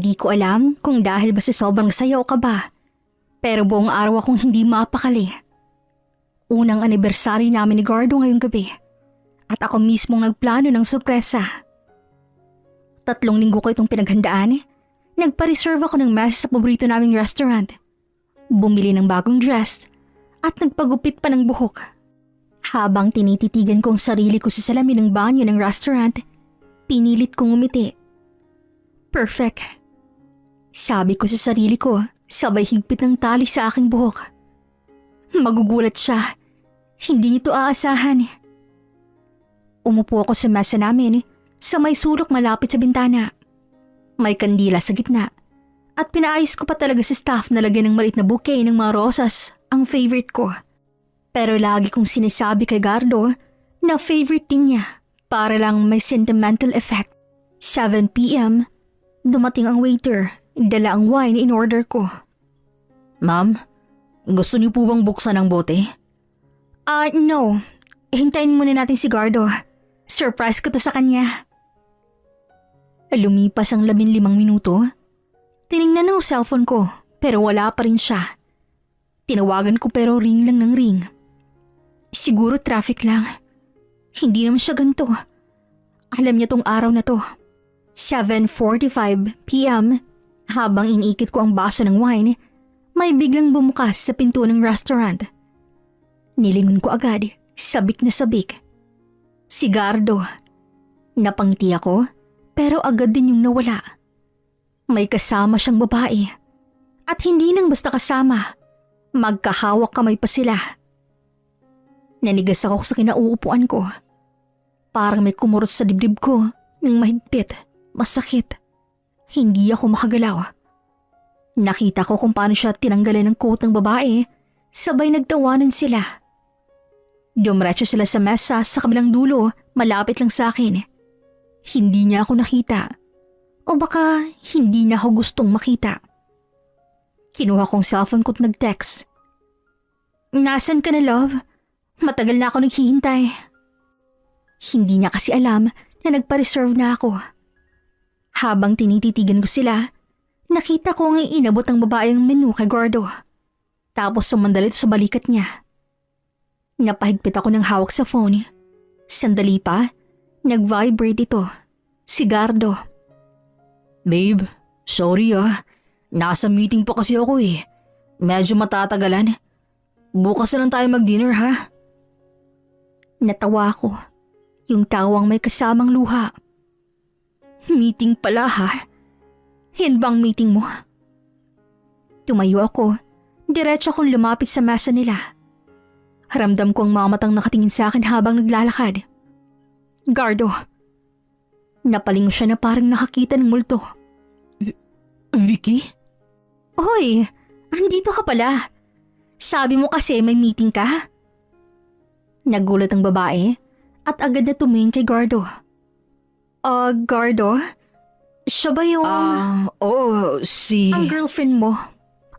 Hindi ko alam kung dahil ba sa sobrang saya o kaba, pero buong araw akong hindi mapakali. Unang anibersaryo namin ni Gardo ngayong gabi at ako mismong nagplano ng sorpresa. 3 linggo ko itong pinaghandaan. Nagpa-reserve ako ng mesa sa paborito naming restaurant. Bumili ng bagong dress at nagpagupit pa ng buhok. Habang tinititigan ko ang sarili ko sa salamin ng banyo ng restaurant, pinilit kong umiti. Perfect. Sabi ko sa sarili ko, sabay higpit ng tali sa aking buhok. Magugulat siya. Hindi niya ito aasahan. Umupo ako sa mesa namin sa may sulok malapit sa bintana. May kandila sa gitna at pinaayos ko pa talaga sa staff na lagyan ng maliit na bouquet ng mga rosas ang favorite ko. Pero lagi kong sinasabi kay Gardo na favorite din niya para lang may sentimental effect. 7 p.m. Dumating ang waiter, dala ang wine in order ko. Ma'am, gusto niyo po bang buksan ang bote? No. Hintayin muna natin si Gardo. Surprise ko to sa kanya. Lumipas ang 15 minuto. Tiningnan ang cellphone ko pero wala pa rin siya. Tinawagan ko pero ring lang ng ring. Siguro traffic lang. Hindi naman siya ganito. Alam niya tong araw na to. 7:45 p.m. Habang iniikit ko ang baso ng wine, may biglang bumukas sa pinto ng restaurant. Nilingon ko agad, sabik na sabik. Si Gardo. Napangiti ako, pero agad din yung nawala. May kasama siyang babae. At hindi nang basta kasama. Magkahawak kamay pa sila. Nanigas ako sa kinauupuan ko. Parang may kumurot sa dibdib ko ng mahigpit, masakit. Hindi ako makagalaw. Nakita ko kung paano siya tinanggalan ng coat ng babae, sabay nagtawanan sila. Dumiretso sila sa mesa sa kabilang dulo, malapit lang sa akin. Hindi niya ako nakita. O baka hindi na ako gustong makita. Kinuha kong cellphone ko at nag-text. Nasaan ka na, love? Matagal na ako naghihintay. Hindi niya kasi alam na nagpa-reserve na ako. Habang tinititigan ko sila, nakita ko ang inabot ng babae ang menu kay Gardo. Tapos sumandalit sa balikat niya. Napahigpit ako ng hawak sa phone. Sandali pa, nag-vibrate ito. Si Gardo. Babe, sorry ah. Nasa meeting pa kasi ako eh. Medyo matatagalan. Bukas na lang tayo mag-dinner ha? Natawa ako. Yung tawang may kasamang luha. Meeting pala ha? Yan bang meeting mo? Tumayo ako. Diretso akong lumapit sa mesa nila. Ramdam ko ang mga matang nakatingin sa akin habang naglalakad. Gardo. Napalingo siya na parang nakakita ng multo. Vicky? Hoy, andito ka pala. Sabi mo kasi may meeting ka? Nagulat ang babae at agad na tumingin kay Gardo. Gardo? Siya ba yung... Ang girlfriend mo?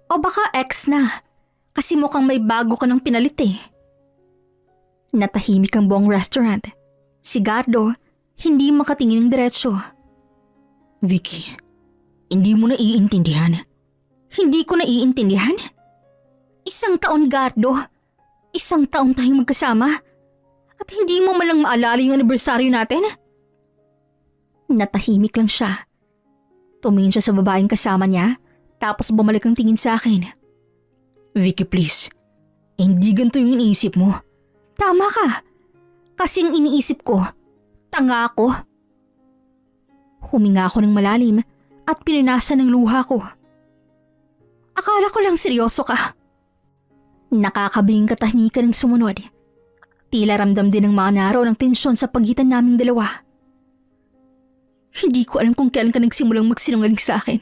O baka ex na? Kasi mukhang may bago ka ng pinalit eh. Natahimik ang buong restaurant. Si Gardo, hindi makatingin ng diretsyo. Vicky, hindi mo na iintindihan. Hindi ko naiintindihan? 1 taon, Gardo. 1 taon tayong magkasama. At hindi mo malang maalala yung anibersaryo natin? Natahimik lang siya. Tumingin siya sa babaeng kasama niya, tapos bumalik ang tingin sa akin. Vicky, please. Hindi ganito yung iniisip mo. Tama ka. Kasing iniisip ko, tanga ako. Huminga ako ng malalim at pinunasan ng luha ko. Akala ko lang seryoso ka. Nakakabing katahimikan ng sumunod. Tila ramdam din ng mga naraw ng tensyon sa pagitan naming dalawa. Hindi ko alam kung kailan ka nagsimulang magsinungaling sa akin.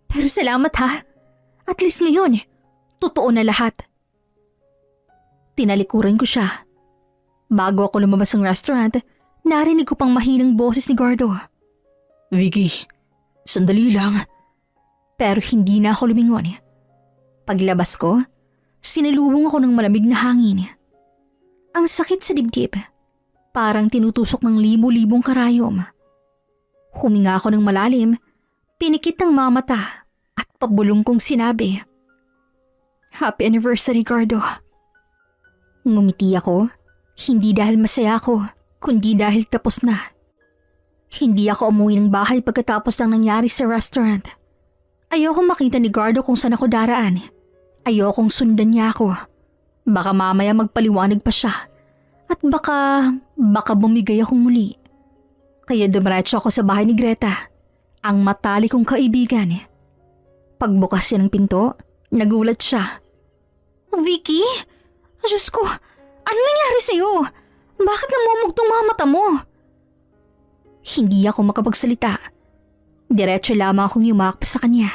Pero salamat ha. At least ngayon, totoo na lahat. Tinalikuran ko siya. Bago ako lumabas ng restaurant, narinig ko pang mahinang boses ni Gardo. Vicky, sandali lang. Pero hindi na ako lumingon. Paglabas ko, sinalubong ako ng malamig na hangin. Ang sakit sa dibdib. Parang tinutusok ng libo-libong karayom. Huminga ako ng malalim, Pinikit ng mamata at pabulong kong sinabi, "Happy anniversary, Gardo." Ngumiti ako, hindi dahil masaya ako, kundi dahil tapos na. Hindi ako umuwi ng bahay pagkatapos ng nangyari sa restaurant. Ayokong makita ni Gardo kung saan ako daraan. Ayokong sundan niya ako. Baka mamaya magpaliwanag pa siya. At baka bumigay akong muli. Kaya dumiretso ako sa bahay ni Greta, ang matalik kong kaibigan. Pagbukas niya ng pinto, nagulat siya. "Vicky? Diyos ko, ano nangyari sa'yo? Bakit namumugtong mga mata mo?" Hindi ako makapagsalita. Diretso lamang akong yumakap sa kanya.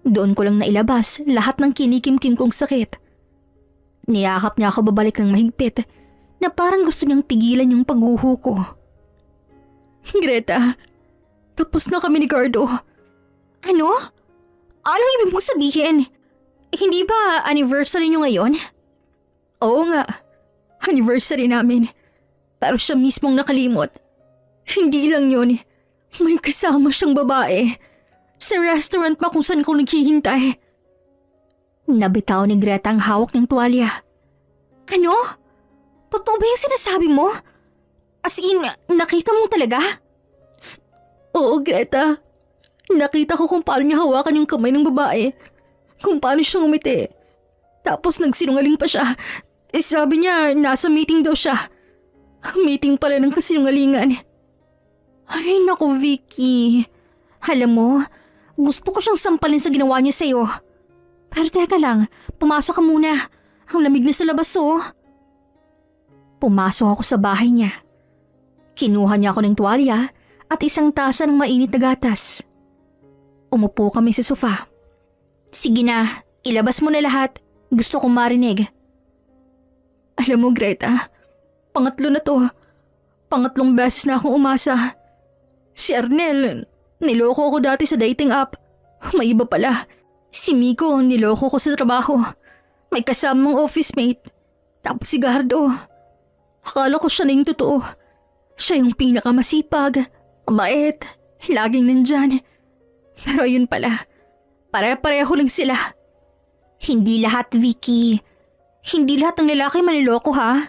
Doon ko lang nailabas lahat ng kinikimkim kong sakit. Niyakap niya ako babalik ng mahigpit na parang gusto niyang pigilan yung pagguho ko. "Greta, tapos na kami ni Gardo." "Ano? Anong ibig mong sabihin? Hindi ba anniversary niyo ngayon?" "Oo nga, anniversary namin. Pero siya mismong nakalimot. Hindi lang yun, may kasama siyang babae. Sa restaurant pa kung saan ko naghihintay." Nabitaw ni Greta ang hawak ng tuwalya. "Ano? Totoo ba yung sinasabi mo? As in, nakita mo talaga?" "Oo, Greta. Nakita ko kung paano niya hawakan yung kamay ng babae. Kung paano siya ngumiti. Tapos nagsinungaling pa siya. Sabi niya nasa meeting daw siya. Meeting pala ng kasinungalingan." Ay naku, Vicky. Alam mo, gusto ko siyang sampalin sa ginawa niya sa'yo. Pero teka lang, pumasok ka muna. Ang lamig na sa labas oh. Pumasok ako sa bahay niya. Kinuha niya ako ng tuwalya at isang tasa ng mainit na gatas. Umupo kami sa sofa. "Sige na, ilabas mo na lahat. Gusto kong marinig." Alam mo, Greta, pangatlo na to. Pangatlong beses na akong umasa. Si Arnel, niloko ko dati sa dating app. May iba pala. Si Miko, niloko ko sa trabaho. May kasamang office mate. Tapos si Gardo. Akala ko siya na yung totoo. Siya yung pinakamasipag, mabait, laging nandyan. Pero ayun pala, pare-pareho lang sila. Hindi lahat, Vicky. Hindi lahat ng lalaki maniloko ha.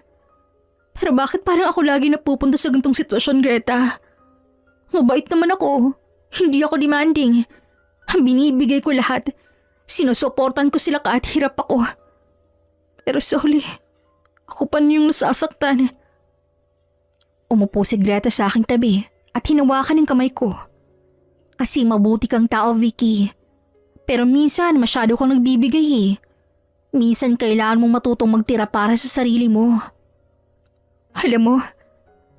Pero bakit parang ako lagi napupunta sa gantong sitwasyon, Greta? Mabait naman ako. Hindi ako demanding. Binibigay ko lahat. Sinusuportan ko sila kahit hirap ako. Pero sa huli, ako pa yung nasasaktan. Umupo si Greta sa aking tabi at hinawakan ng kamay ko. Kasi mabuti kang tao, Vicky. Pero minsan masyado kang nagbibigay eh. Minsan kailangan mong matutong magtira para sa sarili mo. Alam mo,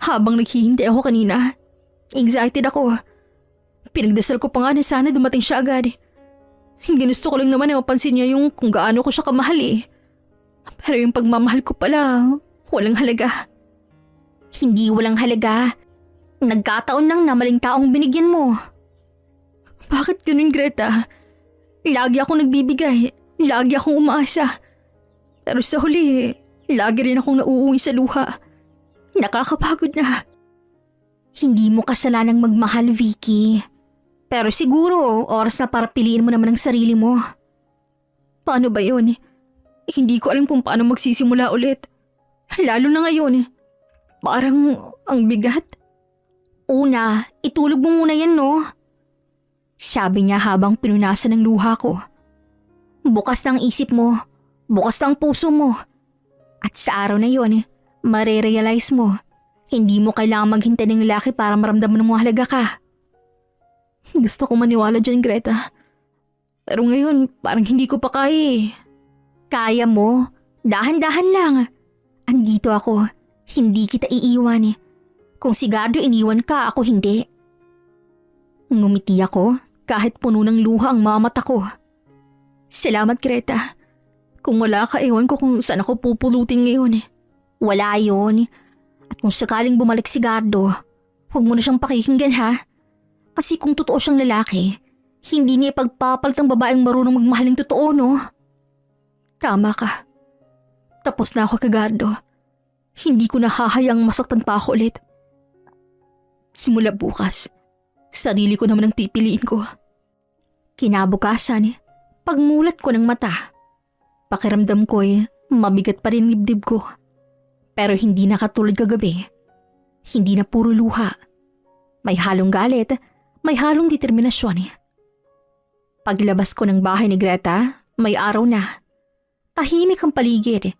habang naghihintay ako kanina, excited ako. Pinagdasal ko pa nga na sana dumating siya agad. Ginusto ko lang naman na mapansin niya yung kung gaano ko siya kamahal eh. Pero yung pagmamahal ko pala, walang halaga. Hindi walang halaga. Nagkataon lang na maling taong binigyan mo. Bakit ganun, Greta? Lagi akong nagbibigay. Lagi akong umaasa. Pero sa huli, lagi rin akong nauuwi sa luha. Nakakapagod na. Hindi mo kasalanang magmahal, Vicky. Pero siguro, oras na para piliin mo naman ang sarili mo. Paano ba yun? Hindi ko alam kung paano magsisimula ulit. Lalo na ngayon. Parang ang bigat. Una, itulog mo muna yan, no? Sabi niya habang pinunasan ng luha ko. Bukas ng isip mo. Bukas ng puso mo. At sa araw na yon, marirealize mo. Hindi mo kailangang maghintay ng lalaki para maramdaman mo halaga ka. Gusto ko maniwala dyan, Greta. Pero ngayon, parang hindi ko pa kaya eh. Kaya mo. Dahan-dahan lang. Andito ako. Hindi kita iiwan eh. Kung sigado iniwan ka, ako hindi. Ngumiti ako kahit puno ng luha ang mga mata ko. Salamat, Greta. Kung wala ka, ewan ko kung saan ako pupulutin ngayon eh. Wala yun. At kung sakaling bumalik si Gardo, huwag mo na siyang pakikinggan ha. Kasi kung totoo siyang lalaki, hindi niya ipagpapalit ang babaeng marunong magmahal ng totoo, no? Tama ka. Tapos na ako kay Gardo. Hindi ko nahahayang masaktan pa ako ulit. Simula bukas, sarili ko naman ang pipiliin ko. Kinabukasan, pagmulat ko ng mata, pakiramdam ko'y mabigat pa rin dibdib ko. Pero hindi na katulad kagabi. Hindi na puro luha. May halong galit, may halong determinasyon. Paglabas ko ng bahay ni Greta, may araw na. Tahimik ang paligid.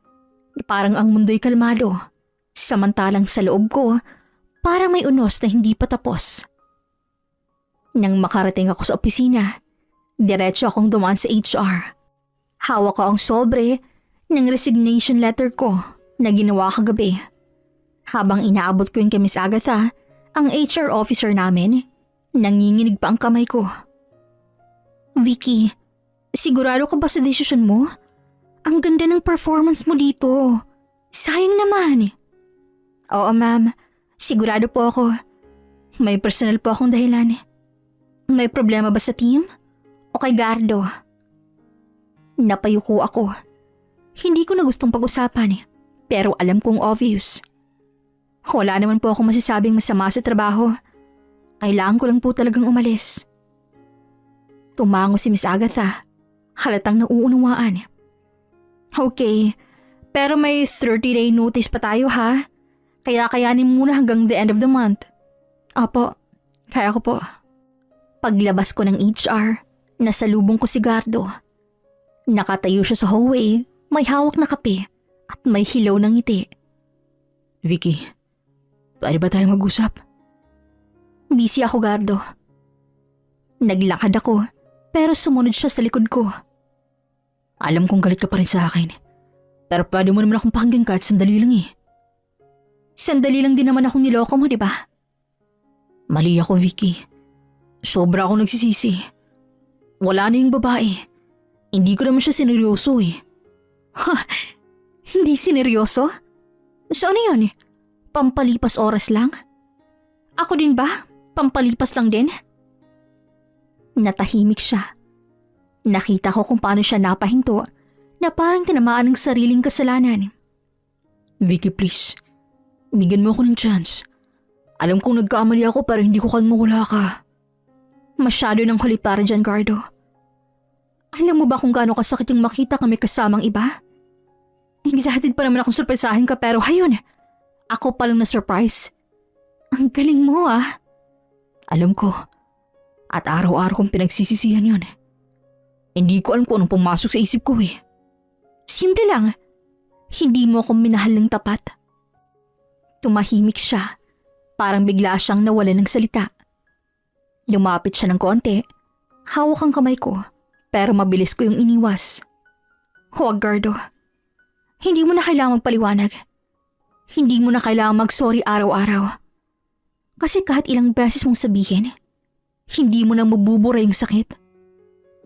Parang ang mundo'y kalmado. Samantalang sa loob ko, parang may unos na hindi pa tapos. Nang makarating ako sa opisina, diretso akong dumaan sa HR. Hawak ko ang sobre ng resignation letter ko na ginawa kagabi. Habang inaabot ko yung kay Miss Agatha, ang HR officer namin, nanginginig pa ang kamay ko. Vicky, sigurado ka ba sa desisyon mo? Ang ganda ng performance mo dito. Sayang naman. Oo ma'am, sigurado po ako. May personal po akong dahilan. May problema ba sa team? O kay Gardo? Napayuko ako. Hindi ko na gustong pag-usapan, pero alam kong obvious. Wala naman po akong masasabing masama sa trabaho. Kailangan ko lang po talagang umalis. Tumango si Miss Agatha. Halatang nauunawaan. Okay, pero may 30-day notice pa tayo ha? Kaya kayanin muna hanggang the end of the month. Opo, kaya ko po. Paglabas ko ng HR, nasalubong ko si Gardo. Nakatayo siya sa hallway, may hawak na kape at may hilaw ng ngiti. Vicky, pwede ba tayo mag-usap? Busy ako, Gardo. Naglakad ako, pero sumunod siya sa likod ko. Alam kong galit ka pa rin sa akin. Pero pwede mo naman akong pakinggan kahit sandali lang eh. Sandali lang din naman akong niloko mo, di ba? Mali ako, Vicky. Sobra akong nagsisisi. Wala na yung babae. Hindi ko naman siya sineryoso eh. Ha? Hindi sineryoso? So ano yun? Pampalipas oras lang? Ako din ba? Pampalipas lang din? Natahimik siya. Nakita ko kung paano siya napahinto na parang tinamaan ng sariling kasalanan. Vicky, please. Bigyan mo ako ng chance. Alam kong nagkamali ako pero hindi ko kayang mawala ka. Masyado ng huli para dyan, Gardo. Alam mo ba kung gaano kasakit yung makita kami kasamang iba? Excited pa naman akong surpresahin ka pero hayun, ako palang na-surprise. Ang galing mo ah. Alam ko. At araw-araw kong pinagsisisihan yun. Hindi ko alam kung anong pumasok sa isip ko eh. Simple lang. Hindi mo akong minahal ng tapat. Tumahimik siya. Parang bigla siyang nawalan ng salita. Lumapit siya ng konti. Hawak ang kamay ko. Pero mabilis ko yung iniwas. Huwag, Gardo. Hindi mo na kailangang magpaliwanag. Hindi mo na kailangang mag-sorry araw-araw. Kasi kahit ilang beses mong sabihin, hindi mo na mabubura yung sakit.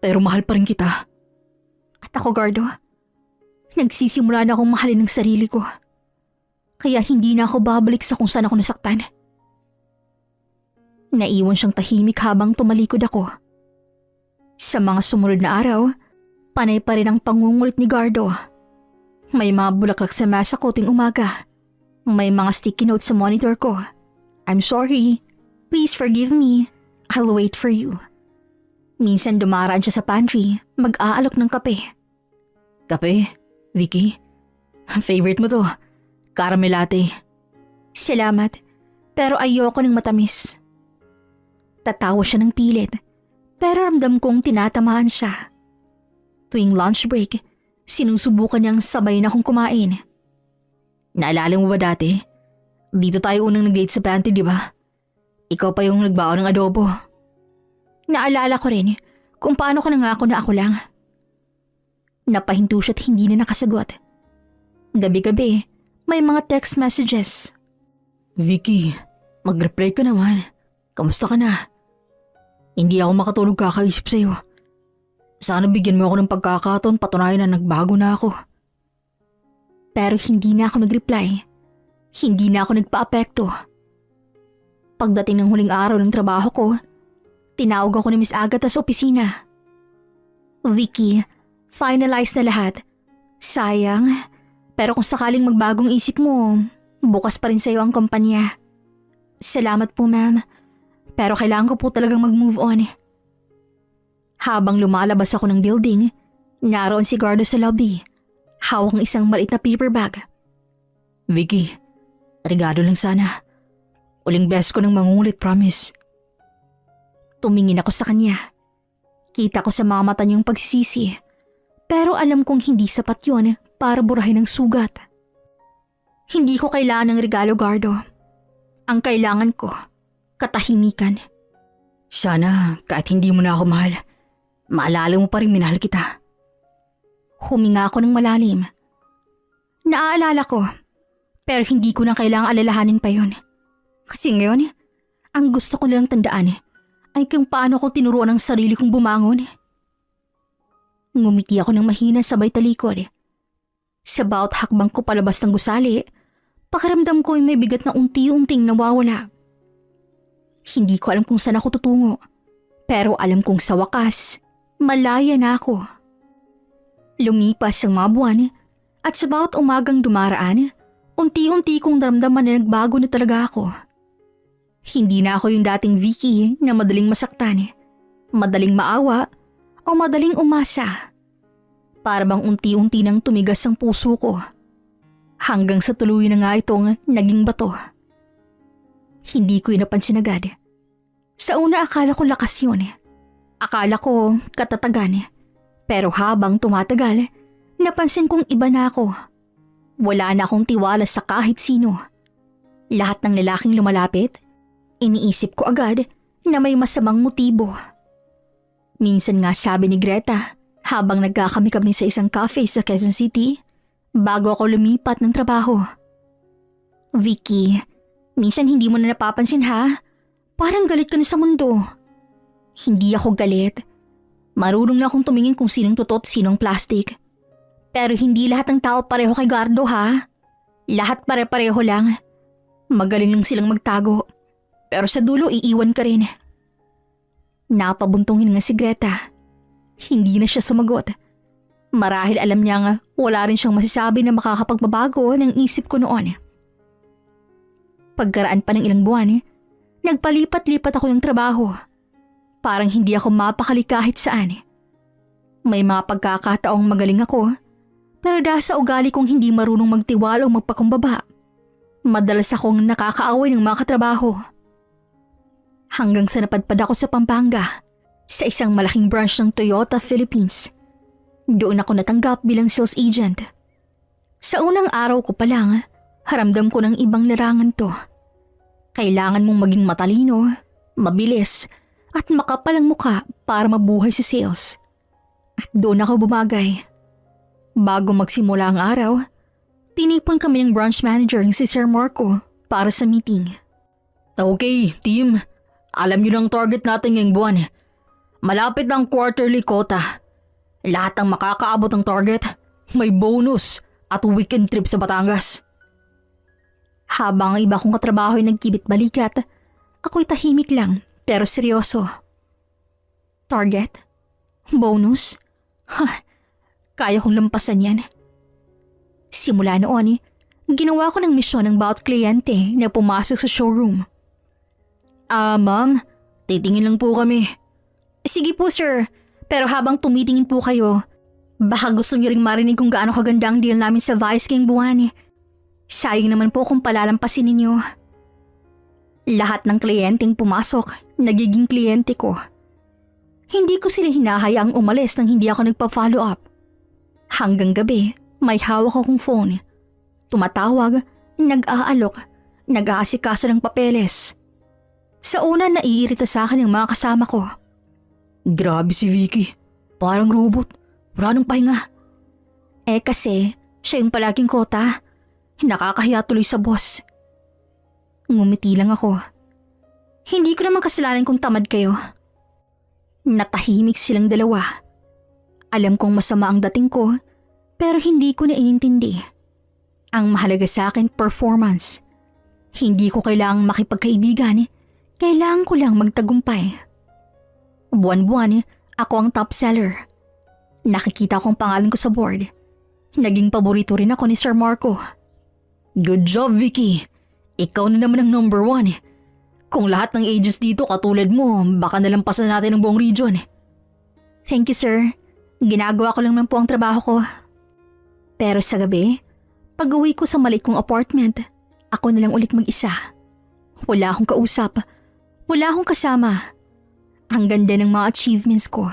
Pero mahal pa rin kita. At ako, Gardo, nagsisimula na akong mahalin ng sarili ko. Kaya hindi na ako babalik sa kung saan ako nasaktan. Naiwan siyang tahimik habang tumalikod ako. Sa mga sumunod na araw, panay pa rin ang pangungulit ni Gardo. May mga bulaklak sa mesa ko ting umaga. May mga sticky notes sa monitor ko. I'm sorry. Please forgive me. I'll wait for you. Minsan dumaraan siya sa pantry, mag-aalok ng kape. Kape? Vicky? Favorite mo to. Caramel latte. Salamat, pero ayoko ng matamis. Tatawa siya ng pilit, pero ramdam kong tinatamaan siya. Tuwing lunch break, sinusubukan niyang sabay na akong kumain. Naalala mo ba dati? Dito tayo unang nag-date sa pantry, di ba? Ikaw pa yung nagbaon ng adobo. Naalala ko rin kung paano ka nangako na ako lang. Napahinto siya't hindi na nakasagot. Gabi-gabi, may mga text messages. Vicky, mag-reply ka naman. Kamusta ka na? Hindi ako makatulog kakaisip sa'yo. Sana bigyan mo ako ng pagkakataon patunayan na nagbago na ako. Pero hindi na ako nag-reply. Hindi na ako nagpa-apekto. Pagdating ng huling araw ng trabaho ko, tinawag ako ni Miss Agatha sa opisina. Vicky, finalize na lahat. Sayang, pero kung sakaling magbagong isip mo, bukas pa rin sa'yo ang kumpanya. Salamat po, ma'am. Pero kailangan ko po talagang mag-move on. Habang lumalabas ako ng building, naroon si Gardo sa lobby. Hawak ang isang maliit na paper bag. Vicky, regalo lang sana. Uling beses ko nang mangungulit, promise. Tumingin ako sa kanya. Kita ko sa mga mata niyang pagsisisi. Pero alam kong hindi sapat yon para burahin ang sugat. Hindi ko kailangan ng regalo, Gardo. Ang kailangan ko, katahimikan. Sana kahit hindi mo na ako mahal, maalala mo pa rin minahal kita. Huminga ako ng malalim. Naaalala ko, pero hindi ko na kailangang alalahanin pa yon. Kasi ngayon, ang gusto ko lang tandaan ay kung paano ko tinuruan ang sarili kong bumangon. Ngumiti ako ng mahina sabay talikod. Sa bawat hakbang ko palabas ng gusali, pakiramdam ko ay may bigat na unti-unting nawawala. Hindi ko alam kung saan ako tutungo, pero alam kong sa wakas, malaya na ako. Lumipas ang mga buwan at sa bawat umagang dumaraan, unti-unti kong daramdaman na nagbago na talaga ako. Hindi na ako yung dating Vicky na madaling masaktan, madaling maawa, o madaling umasa. Para bang unti-unti nang tumigas ang puso ko. Hanggang sa tuluyan na nga itong naging bato. Hindi ko napansin agad. Sa una akala ko lakas yun. Akala ko katatagan. Pero habang tumatagal, napansin kong iba na ako. Wala na akong tiwala sa kahit sino. Lahat ng lalaking lumalapit, iniisip ko agad na may masamang motibo. Minsan nga sabi ni Greta habang nagkakami kami sa isang cafe sa Quezon City bago ako lumipat ng trabaho. Vicky, minsan hindi mo na napapansin ha? Parang galit ka na sa mundo. Hindi ako galit. Marunong na akong tumingin kung sinong totoo at sinong plastic. Pero hindi lahat ng tao pareho kay Gardo ha? Lahat pare-pareho lang. Magaling lang silang magtago. Pero sa dulo iiwan ka rin. Napabuntong hininga si Greta. Hindi na siya sumagot. Marahil alam niya nga wala rin siyang masasabi na makakapagbabago ng isip ko noon. Pagkaraan pa ng ilang buwan, nagpalipat-lipat ako ng trabaho. Parang hindi ako mapakali kahit saan. May mga pagkakataong magaling ako, pero dahil sa ugali kong hindi marunong magtiwala o magpakumbaba, madalas akong nakakaaway ng mga katrabaho. Hanggang sa napadpad ako sa Pampanga, sa isang malaking branch ng Toyota Philippines. Doon ako natanggap bilang sales agent. Sa unang araw ko pa lang, haramdam ko ng ibang larangan to. Kailangan mong maging matalino, mabilis, at makapal ang muka para mabuhay sa sales. At doon ako bumagay. Bago magsimula ang araw, tinipon kami ng branch manager si Sir Marco para sa meeting. Okay, team. Alam niyo ng target natin ngayong buwan. Malapit ang quarterly quota. Lahat ng makakaabot ng target, may bonus at weekend trip sa Batangas. Habang ang iba kong katrabaho ay nagkibit-balikat, ako'y tahimik lang pero seryoso. Target? Bonus? Kaya kong lampasan yan. Simula noon, ginawa ko ng misyon ng bawat kliyente na pumasok sa showroom. Ma'am, titingin lang po kami. Sige po sir, pero habang tumitingin po kayo, baka gusto niyo ring marinig kung gaano kaganda ang deal namin sa Vice ngayong buwan. Sayang naman po kung palalampasin ninyo. Lahat ng kliyenteng pumasok, nagiging kliyente ko. Hindi ko sila hinahayaang umalis nang hindi ako nagpa-follow up. Hanggang gabi, may hawak akong phone. Tumatawag, nag-aalok, nag-aasikaso ng papeles. Sa una naiirita sa akin ang mga kasama ko. Grabe si Vicky. Parang robot. Wala nang pahinga. Kasi, siya yung palaging kota. Nakakahiya tuloy sa boss. Ngumiti lang ako. Hindi ko naman kasalanan kung tamad kayo. Natahimik silang dalawa. Alam kong masama ang dating ko, pero hindi ko na inintindi. Ang mahalaga sa akin, performance. Hindi ko kailangang makipagkaibigan. Kailangan ko lang magtagumpay. Buwan-buwan, ako ang top seller. Nakikita kong pangalan ko sa board. Naging paborito rin ako ni Sir Marco. Good job, Vicky. Ikaw na naman ang number 1. Kung lahat ng agents dito katulad mo, baka nalampasan natin ang buong region. Thank you, sir. Ginagawa ko lang naman po ang trabaho ko. Pero sa gabi, pag-uwi ko sa maliit kong apartment, ako na lang ulit mag-isa. Wala akong kausap. Wala akong kasama. Ang ganda ng mga achievements ko.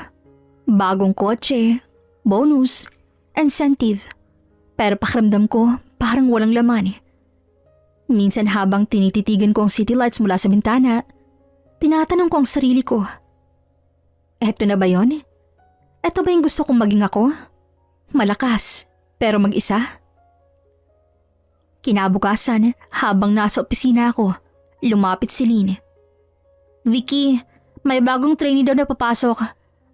Bagong kotse, bonus, incentive. Pero pakiramdam ko parang walang laman. Minsan habang tinititigan ko ang city lights mula sa bintana, tinatanong ko ang sarili ko. Eto na ba yon? Eto ba yung gusto kong maging ako? Malakas, pero mag-isa? Kinabukasan, habang nasa opisina ako, lumapit si Lynn. Vicky, may bagong trainee daw na papasok.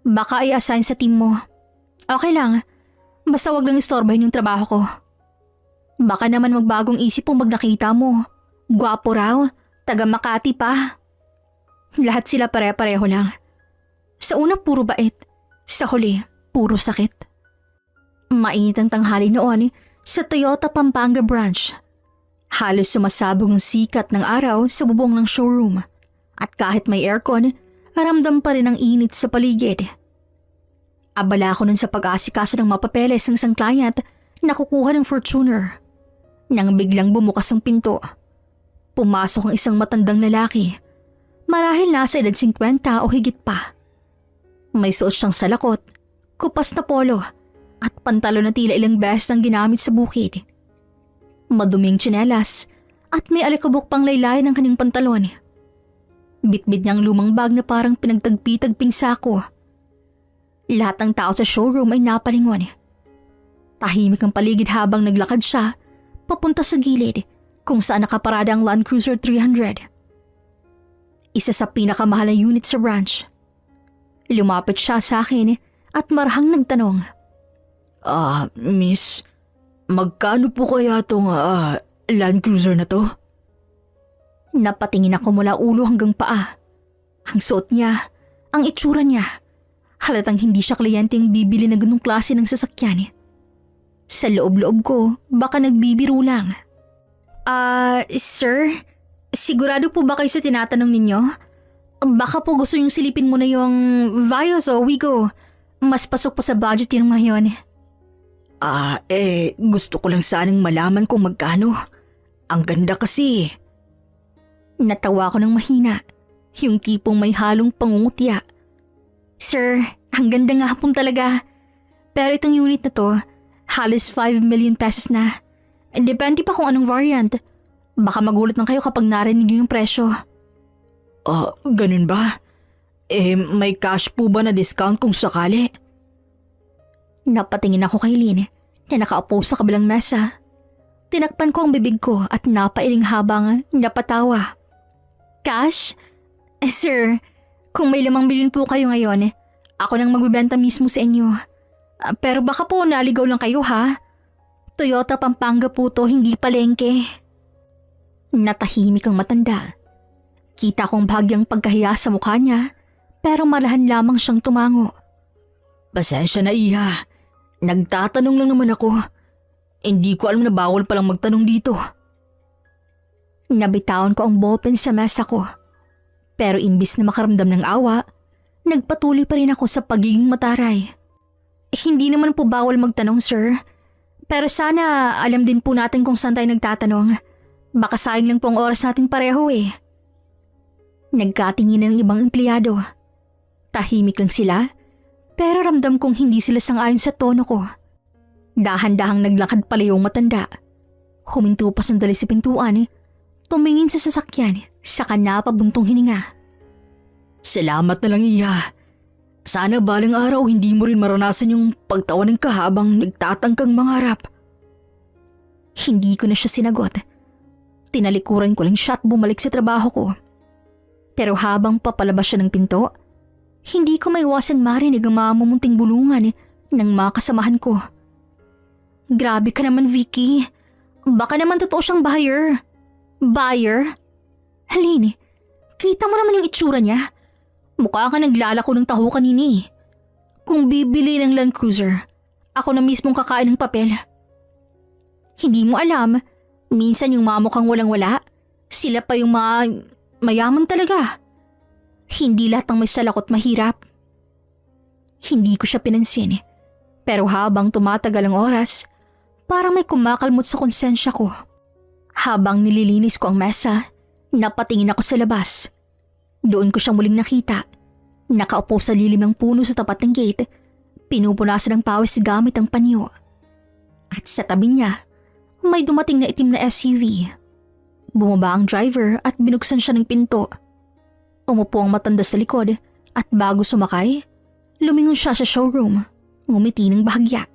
Baka i-assign sa team mo. Okay lang, basta wag lang istorbahin yung trabaho ko. Baka naman magbagong isip kung nakita mo. Gwapo raw, taga Makati pa. Lahat sila pare-pareho lang. Sa una puro bait, sa huli puro sakit. Mainit ang tanghali noon sa Toyota Pampanga branch. Halos sumasabog ang sikat ng araw sa bubong ng showroom at kahit may aircon, ramdam pa rin ang init sa paligid. Abala ako nun sa pag-aasikaso ng mapapeles ng isang client na kukuha ng Fortuner. Nang biglang bumukas ang pinto, pumasok ang isang matandang lalaki. Marahil nasa edad 50 o higit pa. May suot siyang salakot, kupas na polo at pantalon na tila ilang beses nang ginamit sa bukid. Maduming tsinelas at may alikabok pang laylay ng kanyang pantalon. Bitbit niyang lumang bag na parang pinagtagpi-tagping sako. Lahat ng tao sa showroom ay napalingon. Tahimik ang paligid habang naglakad siya papunta sa gilid kung saan nakaparada ang Land Cruiser 300. Isa sa pinakamahal na unit sa branch. Lumapit siya sa akin at marahang nagtanong. Miss, magkano po kaya tong Land Cruiser na to? Napatingin ako mula ulo hanggang paa. Ang suot niya, ang itsura niya. Halatang hindi siya kliyenteng bibili ng ganung klase ng sasakyan. Sa loob-loob ko, baka nagbibiro lang. Sir, sigurado po ba kayo sa tinatanong ninyo? Baka po gusto niyong silipin mo na yung Vios o Wigo. Mas pasok po sa budget yun ngayon. Gusto ko lang sanang malaman kung magkano. Ang ganda kasi. Natawa ko ng mahina, yung tipong may halong pangungutya. Sir, ang ganda nga po talaga. Pero itong unit na to, halos 5 million pesos na. Depende pa kung anong variant. Baka magulat lang kayo kapag narinig niyo yung presyo. Ganun ba? May cash po ba na discount kung sakali? Napatingin ako kay Lynn na nakaupo sa kabilang mesa. Tinakpan ko ang bibig ko at napailing habang napatawa. Cash? Sir, kung may 5 milyon po kayo ngayon, ako nang magbibenta mismo sa inyo. Pero baka po naligaw lang kayo ha? Toyota Pampanga po to, hindi palengke. Natahimik ang matanda. Kita kong bahagyang pagkahiya sa mukha niya, pero malahan lamang siyang tumango. Pasensya na iha. Nagtatanong lang naman ako. Hindi ko alam na bawal palang magtanong dito. Nabitawan ko ang ballpen sa mesa ko. Pero imbis na makaramdam ng awa, nagpatuloy pa rin ako sa pagiging mataray. Hindi naman po bawal magtanong, sir. Pero sana alam din po natin kung saan tayo nagtatanong. Baka sayang lang po ang oras natin pareho eh. Nagkatingin ng ibang empleyado. Tahimik lang sila, pero ramdam kong hindi sila sang-ayon sa tono ko. Dahan-dahang naglakad pala yung matanda. Huminto pa sandali sa pintuan, tumingin sa sasakyan, saka napabuntong hininga. Salamat na lang iha. Sana balang araw hindi mo rin maranasan yung pagtawanan ka habang nagtatangkang mangarap. Hindi ko na siya sinagot. Tinalikuran ko lang siya at bumalik sa trabaho ko. Pero habang papalabas siya ng pinto, hindi ko maiwasang marinig ang mamumunting bulungan ng mga kasamahan ko. Grabe ka naman, Vicky. Baka naman totoo siyang buyer. Buyer? Halini, kita mo naman yung itsura niya. Mukha ka naglalako ng taho kanina eh. Kung bibili ng Land Cruiser, ako na mismong kakain ng papel. Hindi mo alam, minsan yung mga mukhang walang-wala, sila pa yung mayaman talaga. Hindi lahat ng may salakot mahirap. Hindi ko siya pinansin. Pero habang tumatagal ang oras, parang may kumakalmot sa konsensya ko. Habang nililinis ko ang mesa, napatingin ako sa labas. Doon ko siya muling nakita. Nakaupo sa lilim ng puno sa tapat ng gate, pinupunasan ng pawis gamit ang panyo. At sa tabi niya, may dumating na itim na SUV. Bumaba ang driver at binuksan siya ng pinto. Umupo ang matanda sa likod at bago sumakay, lumingon siya sa showroom, ngumiti ng bahagya.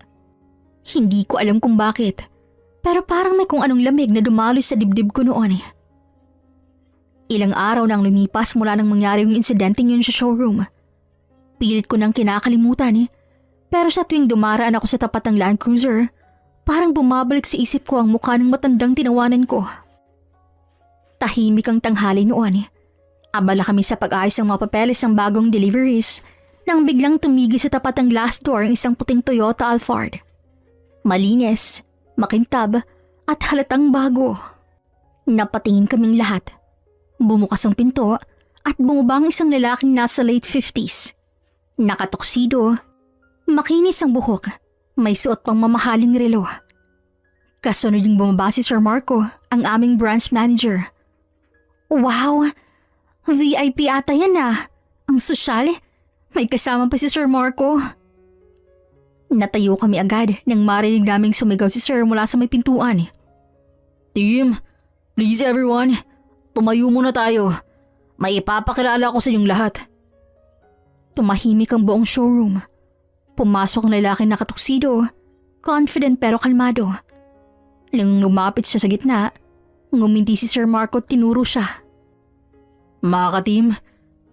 Hindi ko alam kung bakit, pero parang may kung anong lamig na dumaloy sa dibdib ko noon. Ilang araw nang lumipas mula nang mangyari yung insidenteng yun sa showroom. Pilit ko nang kinakalimutan pero sa tuwing dumaraan ako sa tapat ng Land Cruiser, parang bumabalik sa isip ko ang mukha ng matandang tinawanan ko. Tahimik ang tanghali noon. Abala kami sa pag-ayos ng mga papeles ng bagong deliveries nang biglang tumigil sa tapat ng glass door ang isang puting Toyota Alphard. Malinis, makintab at halatang bago. Napatingin kaming lahat. Bumukas ang pinto at bumaba ang isang lalaking nasa late 50s. Nakatoksido, makinis ang buhok, may suot pang mamahaling relo. Kasunod yung bumaba si Sir Marco, ang aming branch manager. Wow! VIP ata yan ah. Ang sosyal. May kasama pa si Sir Marco. Natayo kami agad nang marinig naming sumigaw si Sir mula sa may pintuan. Team, please everyone, tumayo muna tayo. May ipapakilala ko sa inyong lahat. Tumahimik ang buong showroom. Pumasok ang lalaking nakatuksido, confident pero kalmado. Nang lumapit siya sa gitna, ngumiti si Sir Marco at tinuro siya. Mga ka-team,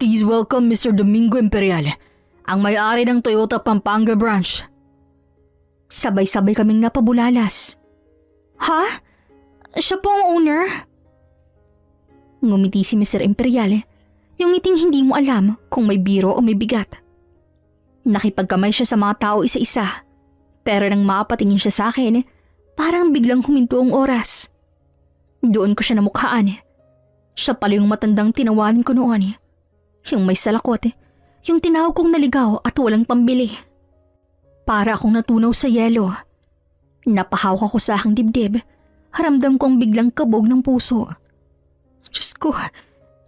please welcome Mr. Domingo Imperial, ang may-ari ng Toyota Pampanga branch. Sabay-sabay kaming napabulalas. Ha? Siya po ang owner? Ngumiti si Mr. Imperial, yung ngiting hindi mo alam kung may biro o may bigat. Nakipagkamay siya sa mga tao isa-isa, pero nang mapatingin siya sa akin, parang biglang huminto ang oras. Doon ko siya namukhaan. Siya pala yung matandang tinawanan ko noon. Yung may salakot, yung tinawag kong naligaw at walang pambili. Para akong natunaw sa yelo. Napahawak ako sa aking dibdib. Haramdam ko ang biglang kabog ng puso. Diyos ko,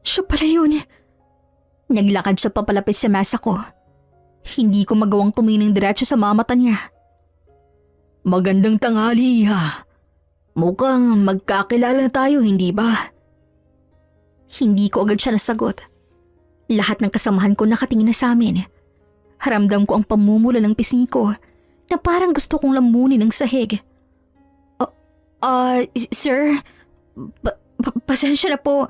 siya pala yun. Naglakad siya papalapit sa mesa ko. Hindi ko magawang tumingin diretso sa mga mata niya. Magandang tanghali, Iha. Mukhang magkakilala na tayo, hindi ba? Hindi ko agad siya nasagot. Lahat ng kasamahan ko nakatingin na sa amin. Haramdam ko ang pamumula ng pisngi ko na parang gusto kong lamunin ng sahig. Sir, pasensya na po.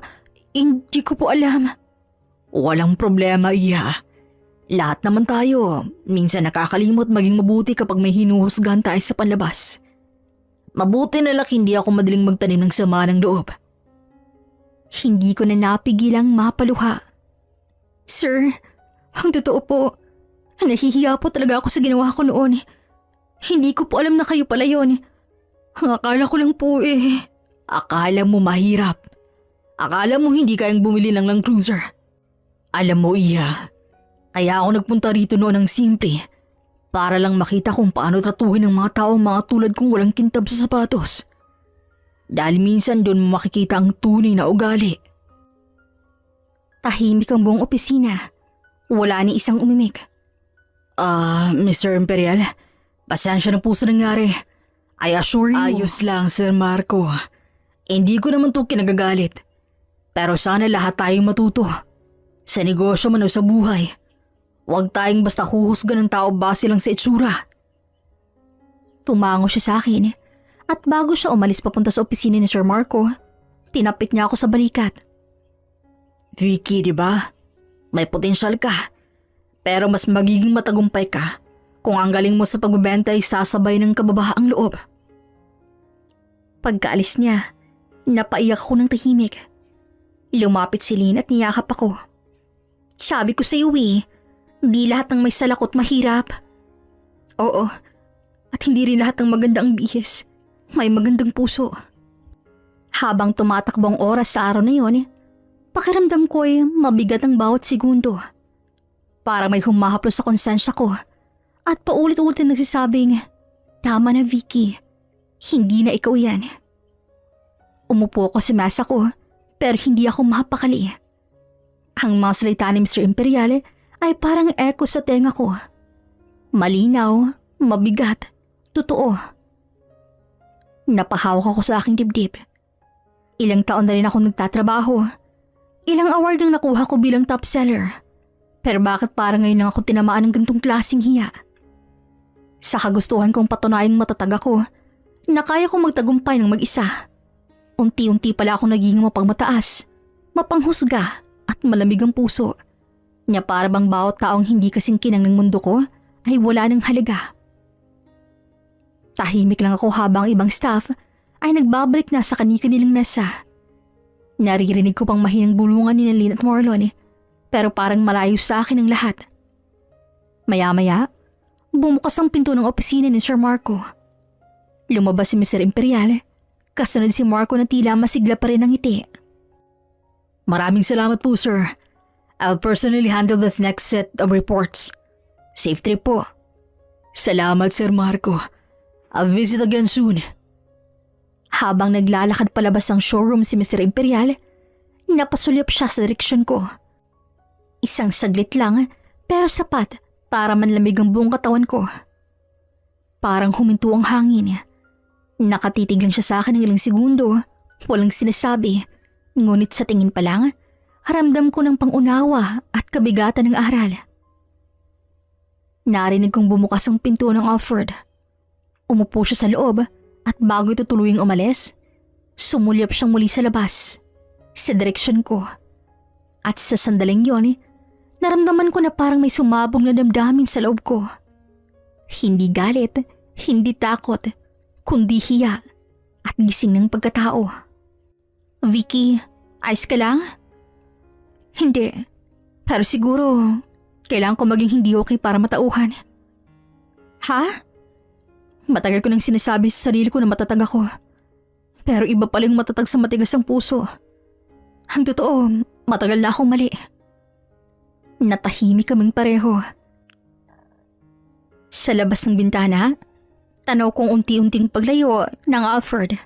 Hindi ko po alam. Walang problema, Iha. Lahat naman tayo. Minsan nakakalimot maging mabuti kapag may hinuhusgahan tayo sa panlabas. Mabuti na lang hindi ako madaling magtanim ng sama ng loob. Hindi ko na napigilang mapaluha. Sir, ang totoo po, nahihiya po talaga ako sa ginawa ko noon. Hindi ko po alam na kayo pala yun. Ang akala ko lang po Akala mo mahirap. Akala mo hindi kayang bumili ng Land Cruiser. Alam mo, Iya, kaya ako nagpunta rito noon ng simple para lang makita kung paano tratuhin ng mga tao mga tulad kong walang kintab sa sapatos. Dahil minsan doon mo makikita ang tunay na ugali. Tahimik ang buong opisina. Wala ni isang umimik. Mr. Imperial, pasensya na po sa nangyari. I assure you. Ayos lang, Sir Marco. Hindi ko naman to kinagagalit. Pero sana lahat tayong matuto. Sa negosyo man o sa buhay. Huwag tayong basta huhusgan ng tao base lang sa itsura. Tumango siya sa akin at bago siya umalis papunta sa opisina ni Sir Marco, tinapik niya ako sa balikat. Vicky, di ba? May potensyal ka. Pero mas magiging matagumpay ka kung ang galing mo sa pagbebenta ay sasabay ng kababahaang loob. Pagkaalis niya, napaiyak ako ng tahimik. Lumapit si Lynn at niyakap ako. Sabi ko sa iyo di lahat ng may salakot mahirap. Oo, at hindi rin lahat ng magandang bihis may magandang puso. Habang tumatakbo ang oras sa araw na yon, pakiramdam ko ay mabigat ang bawat segundo. Para may humahaplos sa konsensya ko at paulit-ulit na nagsasabing, "Tama na Vicky, hindi na ikaw yan." Umupo ako sa mesa ko pero hindi ako mapakali. Ang mga salita ni Mr. Imperial ay parang echo sa tenga ko. Malinaw, mabigat, totoo. Napahawak ako sa aking dibdib. Ilang taon na rin akong nagtatrabaho. Ilang award ang nakuha ko bilang top seller. Pero bakit parang ngayon lang ako tinamaan ng ganitong klaseng hiya? Sa kagustuhan kong patunayang matatag ako, na kaya kong magtagumpay ng mag-isa. Unti-unti pala akong naging mapagmataas, mapanghusga at malamig ang puso. Niya para bang bawat taong hindi kasingkinang ng mundo ko ay wala ng halaga. Tahimik lang ako habang ibang staff ay nagbabalik na sa kani-kanilang mesa. Naririnig ko pang mahinang bulungan ni Lynn at Marlon pero parang malayo sa akin ang lahat. Maya-maya, bumukas ang pinto ng opisina ni Sir Marco. Lumabas si Mr. Imperial, kasunod si Marco na tila masigla pa rin ang ngiti. Maraming salamat po, sir. I'll personally handle the next set of reports. Safe trip po. Salamat, Sir Marco. I'll visit again soon. Habang naglalakad palabas ang showroom si Mr. Imperial, napasulyap siya sa direksyon ko. Isang saglit lang pero sapat para manlamig ang buong katawan ko. Parang huminto ang hangin. Nakatitig lang siya sa akin ng ilang segundo, walang sinasabi. Ngunit sa tingin pa lang, haramdam ko ng pangunawa at kabigatan ng aral. Narinig kong bumukas ang pinto ng Alfred. Umupo siya sa loob at bago ito tuluyang umalis, sumulyap siyang muli sa labas, sa direksyon ko. At sa sandaling yon, naramdaman ko na parang may sumabog na damdamin sa loob ko. Hindi galit, hindi takot, kundi hiya at gising ng pagkatao. "Vicky, ayos ka lang?" "Hindi, pero siguro kailangan ko maging hindi okay para matauhan." "Ha?" Matagal ko nang sinasabi sa sarili ko na matatag ako. Pero iba palang matatag sa matigas ang puso. Ang totoo, matagal na akong mali. Natahimik kaming pareho. Sa labas ng bintana, tanaw kong unti-unting paglayo ng Alfred,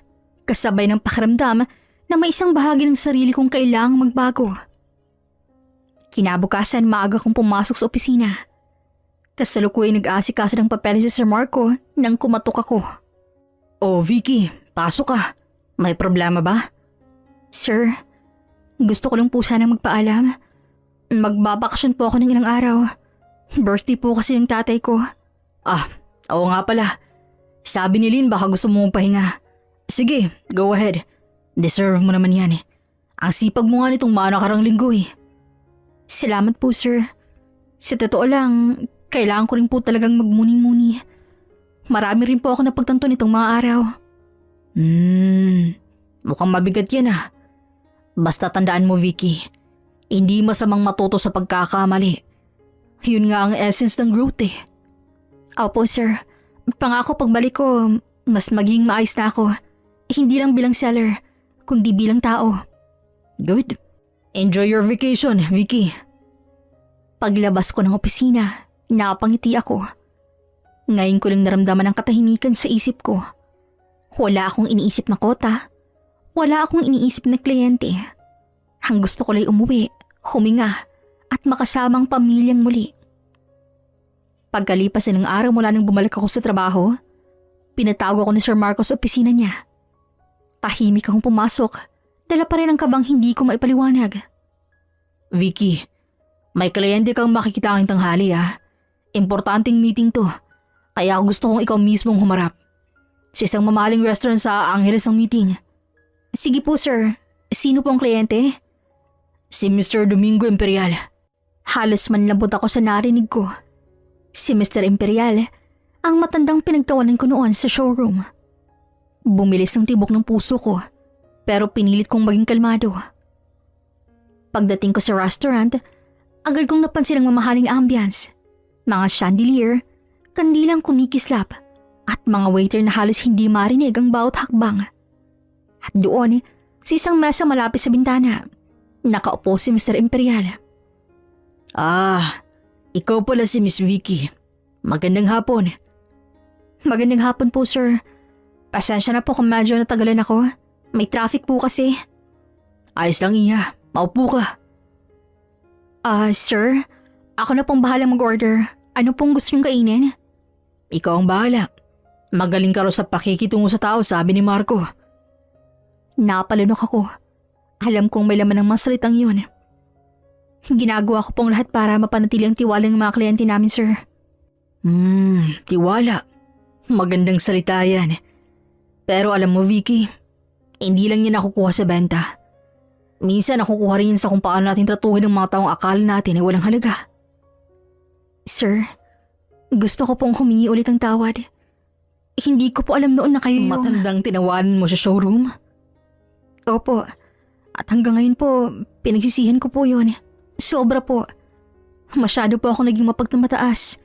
kasabay ng pakiramdam na may isang bahagi ng sarili kong kailangang magbago. Kinabukasan maaga kong pumasok sa opisina. Kasalukuyan nag-aasikaso ng papeles si Sir Marco nang kumatok ako. Oh, Vicky, pasok ka. May problema ba? "Sir, gusto ko lang po sana magpaalam. Magbabakasyon po ako ng ilang araw. Birthday po kasi ng tatay ko." Ah, oo nga pala. Sabi ni Lynn baka gusto mong pahinga. Sige, go ahead. Deserve mo naman yan eh. Ang sipag mo nga nitong mga nakarang linggo eh. "Salamat po, sir. Sa totoo lang, kailangan ko rin po talagang magmuni-muni. Marami rin po ako napagtanto nitong mga araw." Mukhang mabigat yan ah. Basta tandaan mo, Vicky, hindi masamang matuto sa pagkakamali. Yun nga ang essence ng growth eh. "Opo, sir. Pangako pagbalik ko, mas maging maayos na ako. Hindi lang bilang seller, kundi bilang tao." Good. Enjoy your vacation, Vicky. Paglabas ko ng opisina, napangiti ako. Ngayon ko lang naramdaman ang katahimikan sa isip ko. Wala akong iniisip na kota. Wala akong iniisip na kliyente. Ang gusto ko lang umuwi, huminga, at makasama ang pamilyang muli. Pagkalipas ng araw mula nang bumalik ako sa trabaho, pinatawag ako ni Sir Marcos sa opisina niya. Tahimik akong pumasok, dala pa rin ang kabang hindi ko maipaliwanag. Vicky, may kliyente kang makikita aking tanghali ah. Importanteng meeting to, kaya gusto kong ikaw mismong humarap. Sa isang mamahaling restaurant sa Angeles ang meeting. Sige po sir, sino po ang kliyente? Si Mr. Domingo Imperial. Halos manlambot ako sa narinig ko. Si Mr. Imperial, ang matandang pinagtawanan ko noon sa showroom. Bumilis ang tibok ng puso ko, pero pinilit kong maging kalmado. Pagdating ko sa restaurant, agad kong napansin ang mamahaling ambience. Mga chandelier, kandilang kumikislap, at mga waiter na halos hindi marinig ang bawat hakbang. At doon, sa isang mesa malapit sa bintana, nakaupo si Mr. Imperial. Ah, Ikaw pala si Miss Vicky. Magandang hapon. Magandang hapon po, sir. Pasensya na po kung medyo natagalan ako. May traffic po kasi. Ayos lang Iha, maupo ka. Sir, ako na pong bahala mag-order. Ano pong gusto niyong kainin? Ikaw ang bahala. Magaling ka raw sa pakikitungo sa tao, sabi ni Marco. Napalunok ako. Alam kong may laman ng mga salitang yun. Ginagawa ko pong lahat para mapanatili ang tiwala ng mga kliyente namin, sir. Tiwala. Magandang salita yan. Pero alam mo Vicky, hindi lang yan nakukuha sa benta. Minsan nakukuha rin yan sa kung paano natin tratuhin ang mga taong akala natin ay walang halaga. Sir, gusto ko pong humingi ulit ng tawad. Hindi ko po alam noon na kayo yung... Matandang tinawanan mo sa showroom? Opo. At hanggang ngayon po, pinagsisihan ko po yun. Sobra po. Masyado po ako naging mapagtamataas.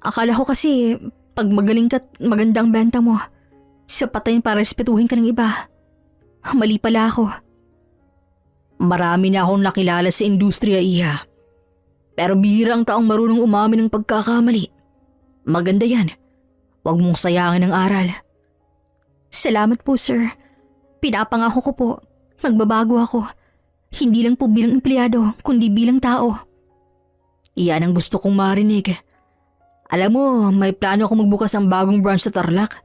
Akala ko kasi, pag magaling ka at maganda ang benta mo, sapat yun para respetuhin ka ng iba. Mali pala ako. Marami na akong nakilala sa industriya, Iha. Pero bihira ang taong marunong umamin ng pagkakamali. Maganda yan. Huwag mong sayangin ang aral. Salamat po, sir. Pinapangako ko po, magbabago ako. Hindi lang po bilang empleyado, kundi bilang tao. Iyan ang gusto kong marinig. Alam mo, may plano akong magbukas ng bagong branch sa Tarlac.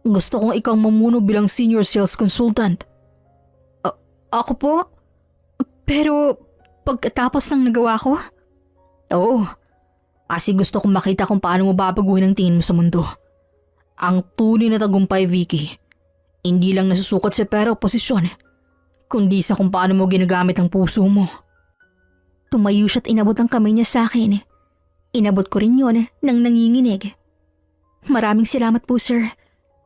Gusto kong ikaw mamuno bilang senior sales consultant. Ako po? Pero pagkatapos ng nagawa ko? Oo. Kasi gusto kong makita kung paano mo babaguhin ang tingin mo sa mundo. Ang tunay na tagumpay, Vicky, hindi lang nasusukat sa pera o posisyon, kundi sa kung paano mo ginagamit ang puso mo. Tumayo siya at inabot ang kamay niya sa akin. Inabot ko rin yon nang nanginginig. Maraming salamat po, sir.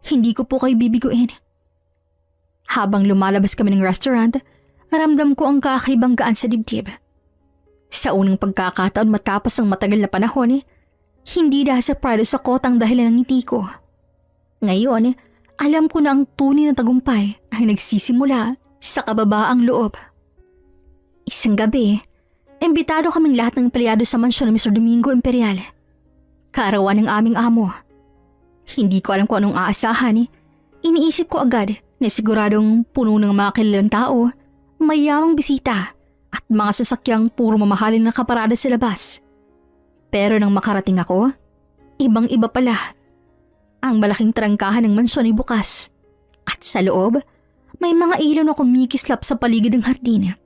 Hindi ko po kayo bibiguin. Habang lumalabas kami ng restaurant, ramdam ko ang kakaibang gaan sa dibdib. Sa unang pagkakataon matapos ang matagal na panahon, hindi dahil sa pride o sa kotang dahilan ng ngiti ko. Ngayon, alam ko na ang tunay na tagumpay ay nagsisimula sa kababaang loob. Isang gabi, imbitado kaming lahat ng empleyado sa mansyon ni Mr. Domingo Imperial. Kaarawan ng aming amo. Hindi ko alam kung anong aasahan. Iniisip ko agad na siguradong puno ng mga kilalang tao, mayamang bisita at mga sasakyang puro mamahalin na kaparada sa labas. Pero nang makarating ako, ibang-iba pala. Ang malaking trangkahan ng mansyon ay bukas. At sa loob, may mga ilaw na kumikislap sa paligid ng hardin.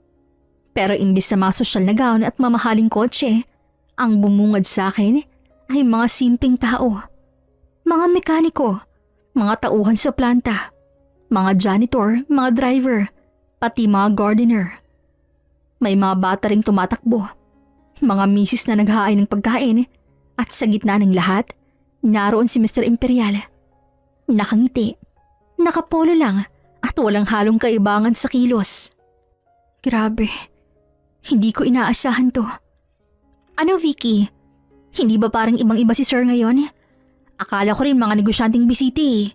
Pero imbis na mga sosyal na gown at mamahaling kotse, ang bumungad sa akin ay mga simpleng tao. Mga mekaniko, mga tauhan sa planta, mga janitor, mga driver, pati mga gardener. May mga bata ring tumatakbo, mga misis na naghahain ng pagkain, at sa gitna ng lahat, naroon si Mr. Imperial. Nakangiti, nakapolo lang at walang halong kaibangan sa kilos. Grabe, hindi ko inaasahan to. Ano Vicky? Hindi ba parang ibang-iba si Sir ngayon? Akala ko rin mga negosyanteng bisiti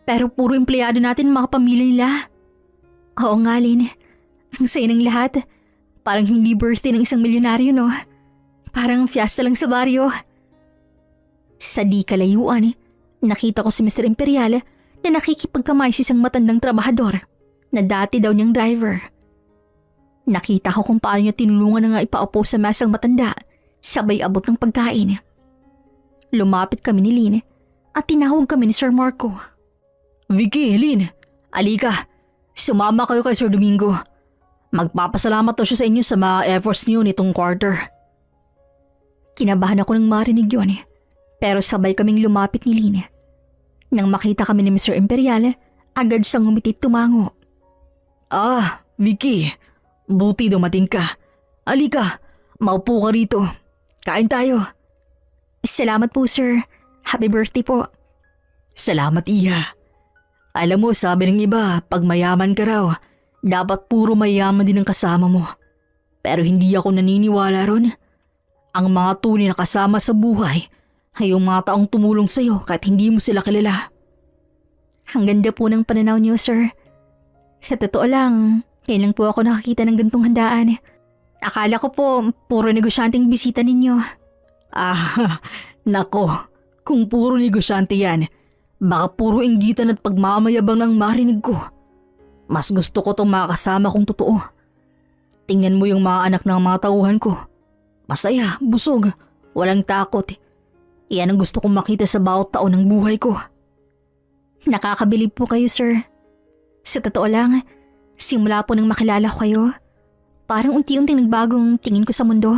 pero puro empleyado natin mga pamilya nila. Oo nga Lynn, ang saya ng lahat. Parang hindi birthday ng isang milyonaryo no? Parang fiesta lang sa baryo. Sa di kalayuan, nakita ko si Mr. Imperial na nakikipagkamay sa isang matandang trabahador na dati daw niyang driver. Nakita ko kung paano niya tinulungan na nga ipaupo sa mesang matanda sabay abot ng pagkain. Lumapit kami ni Lynn at tinawag kami ni Sir Marco. Vicky, Lynn, alika. Sumama kayo kay Sir Domingo. Magpapasalamat daw siya sa inyo sa mga efforts niyo nitong quarter. Kinabahan ako nang marinig yun. Pero sabay kaming lumapit ni Lynn. Nang makita kami ni Mr. Imperial, agad siyang umitit tumango. Vicky, buti dumating ka. Alika, maupo ka rito. Kain tayo. Salamat po sir. Happy birthday po. Salamat Iha. Alam mo, sabi ng iba, pag mayaman ka raw, dapat puro mayaman din ang kasama mo. Pero hindi ako naniniwala ron. Ang mga tunay na kasama sa buhay ay yung mga taong tumulong sa'yo kahit hindi mo sila kilala. Ang ganda po ng pananaw niyo, sir. Sa totoo lang, kailan po ako nakakita ng gantong handaan. Akala ko po, puro negosyanteng bisita ninyo. Ah, nako, kung puro negosyante yan, baka puro inggitan at pagmamayabang ng marinig ko. Mas gusto ko itong makasama kong totoo. Tingnan mo yung mga anak ng mga tauhan ko. Masaya, busog, walang takot. Yan ang gusto kong makita sa bawat taon ng buhay ko. Nakakabilib po kayo, sir. Sa totoo lang, simula po nang makilala ko kayo, parang unti-unting nagbagong tingin ko sa mundo.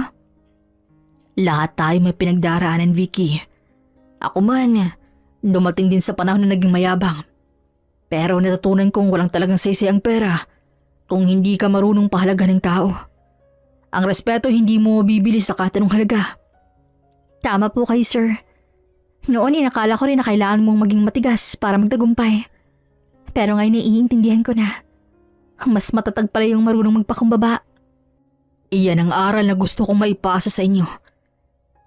Lahat tayo may pinagdaraanan, Vicky. Ako man, dumating din sa panahon na naging mayabang. Pero natutunan kong walang talagang saysay ang pera kung hindi ka marunong pahalagahan ng tao. Ang respeto hindi mo bibili sa katanong halaga. Tama po kayo, sir. Noon inakala ko rin na kailangan mong maging matigas para magtagumpay. Pero ngayon naiintindihan ko na. Mas matatag pala yung marunong magpakumbaba. Iyan ang aral na gusto kong maipasa sa inyo.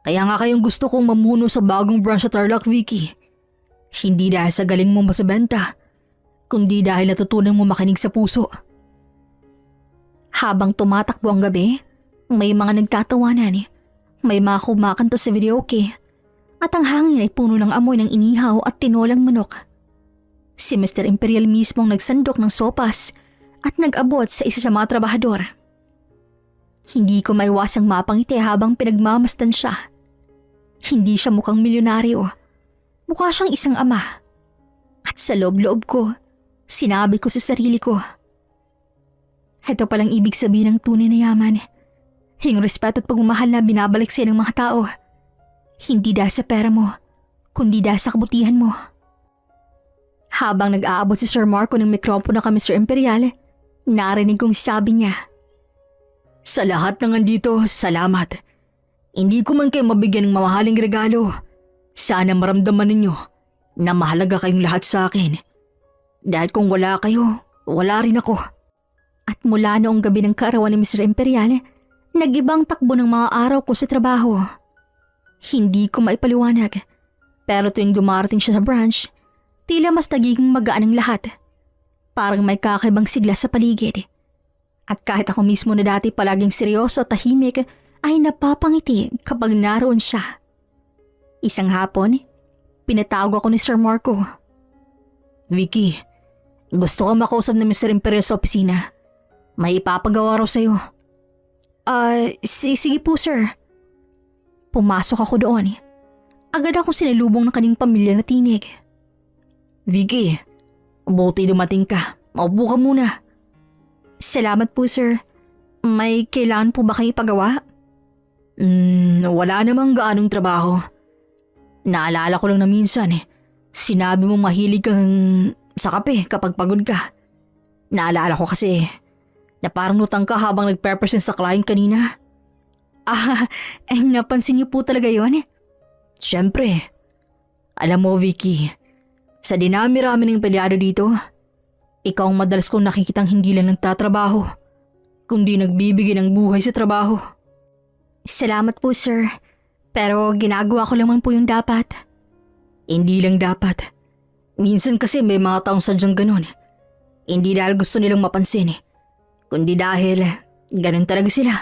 Kaya nga kayong gusto kong mamuno sa bagong branch sa Tarlac, Vicky. Hindi dahil sa galing mo masabenta, kundi dahil natutunan mo makinig sa puso. Habang tumatakbo ang gabi, may mga nagtatawanan, may mga kumakanta sa videoke, at ang hangin ay puno ng amoy ng inihaw at tinolang manok. Si Mr. Imperial mismong nagsandok ng sopas at nag-abot sa isa sa mga trabahador. Hindi ko maiwasang mapangiti habang pinagmamasdan siya. Hindi siya mukhang milyonaryo. Mukha siyang isang ama. At sa loob-loob ko, sinabi ko sa sarili ko, ito palang ibig sabihin ng tunay na yaman. Yung respeto at pagmamahal na binabalik sa'yo ng mga tao. Hindi dahil sa pera mo, kundi dahil sa kabutihan mo. Habang nag-aabot si Sir Marco ng mikropono kay Mr. Imperial, narinig kong sabi niya, sa lahat ng andito, salamat. Hindi ko man kayo mabigyan ng mamahaling regalo. Sana maramdaman ninyo na mahalaga kayong lahat sa akin. Dahil kung wala kayo, wala rin ako. At mula noong gabi ng kaarawan ni Mr. Imperial, nag-ibang takbo ng mga araw ko sa trabaho. Hindi ko maipaliwanag, pero tuwing dumarating siya sa branch, tila mas nagiging magaan ang lahat. Parang may kakaibang sigla sa paligid. At kahit ako mismo na dati palaging seryoso at tahimik, ay napapangiti kapag naroon siya. Isang hapon, pinatawag ako ni Sir Marco. Vicky, gusto ko makausap ni Mr. Imperial sa opisina. May ipapagawa raw sa'yo. Sige po, sir. Pumasok ako doon. Agad akong sinalubong ng kanyang pamilya na tinig. Vicky, buti dumating ka. Maupo ka muna. Salamat po, sir. May kailangan po ba kayo ipagawa? Wala namang gaanong trabaho. Naalala ko lang na minsan sinabi mo mahilig kang sa kape kapag pagod ka. Naalala ko kasi na parang nutang ka habang nagpe-present sa client kanina. Napansin niyo po talaga yon? Siyempre. Alam mo, Vicky, sa dinami-rami ng empleyado dito, ikaw ang madalas kong nakikitang hindi lang nagtatrabaho, kundi nagbibigay ng buhay sa trabaho. Salamat po, sir. Pero ginagawa ko naman po yung dapat. Hindi lang dapat. Minsan kasi may mga taong sadyang ganun. Hindi dahil gusto nilang mapansin, kundi dahil ganun talaga sila.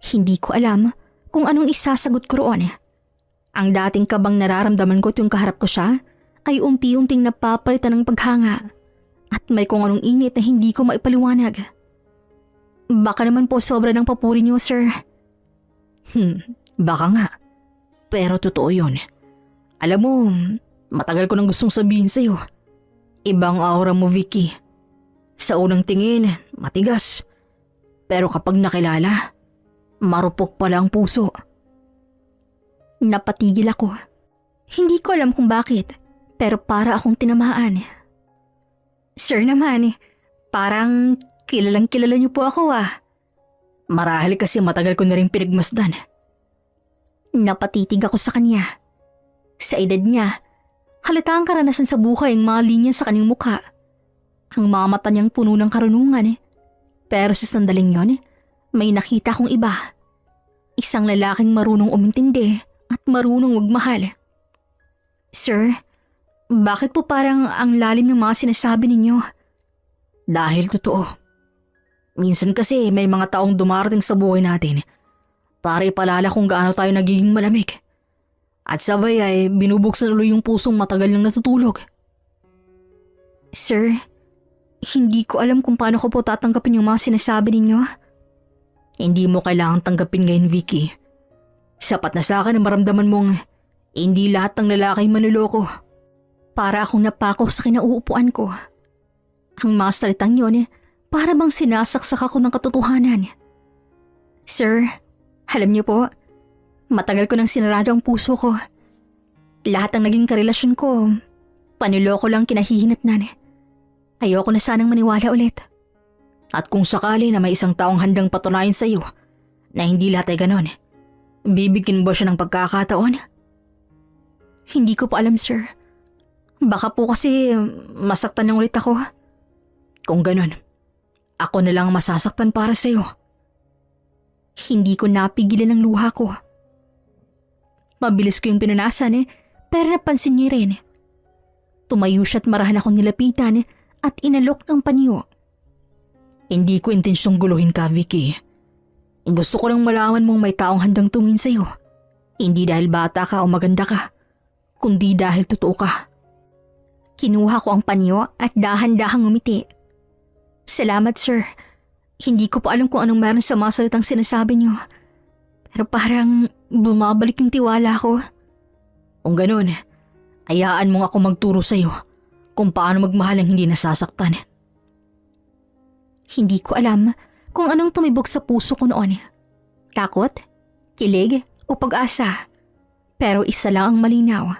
Hindi ko alam kung anong isasagot ko roon. Ang dating kabang nararamdaman ko tuwing kaharap ko siya ay unti-unting napapalitan ng paghanga at may kung anong init na hindi ko maipaliwanag. Baka naman po sobra ng papuri niyo, sir. Baka nga. Pero totoo yun. Alam mo, matagal ko nang gustong sabihin sa'yo. Ibang aura mo, Vicky. Sa unang tingin, matigas. Pero kapag nakilala, marupok pala ang puso. Napatigil ako. Hindi ko alam kung bakit, pero para akong tinamaan. Sir naman, parang kilalang kilala niyo po ako Marahil kasi matagal ko na rin pinagmasdan. Napatitig ako sa kanya. Sa edad niya, halata ang karanasan sa buhay ang mga linya sa kanyang mukha. Ang mga mata niyang puno ng karunungan. Pero sa sandaling yon, may nakita kong iba. Isang lalaking marunong umintindi at marunong magmahal. Sir, bakit po parang ang lalim ng mga sinasabi ninyo? Dahil totoo. Minsan kasi may mga taong dumarating sa buhay natin para ipalala kung gaano tayo nagiging malamig. At sabay ay binubuksan ulo yung pusong matagal nang natutulog. Sir, hindi ko alam kung paano ko po tatanggapin yung mga sinasabi ninyo. Hindi mo kailangang tanggapin ngayon, Vicky. Sapat na sa akin na maramdaman mong hindi lahat ng lalaki manloloko. Para akong napako sa kinauupuan ko. Ang mga salitang yun, para bang sinasaksak ako ng katotohanan. Sir, alam niyo po, matagal ko nang sinarado ang puso ko. Lahat ng naging karelasyon ko, paniloko lang kinahihinatnan. Ayoko na sanang maniwala ulit. At kung sakali na may isang taong handang patunayan sa iyo na hindi lahat ay ganon, bibigyan ba siya ng pagkakataon? Hindi ko po alam, sir. Baka po kasi masaktan lang ulit ako. Kung ganon, ako na lang masasaktan para sa iyo. Hindi ko napigilan ang luha ko. Mabilis ko yung pinunasan pero napansin niya rin. Tumayo siya at marahan akong nilapitan at inalok ang panyo. Hindi ko intensyong guluhin ka, Vicky. Gusto ko lang malaman mong may taong handang tumingin sa iyo. Hindi dahil bata ka o maganda ka, kundi dahil totoo ka. Kinuha ko ang panyo at dahan-dahang umiti. Salamat, sir. Hindi ko pa alam kung anong meron sa mga salitang sinasabi niyo. Pero parang bumabalik yung tiwala ko. Kung ganun, hayaan mong ako magturo sa iyo kung paano magmahal ang hindi nasasaktan. Hindi ko alam kung anong tumibok sa puso ko noon. Takot, kilig o pag-asa. Pero isa lang ang malinaw.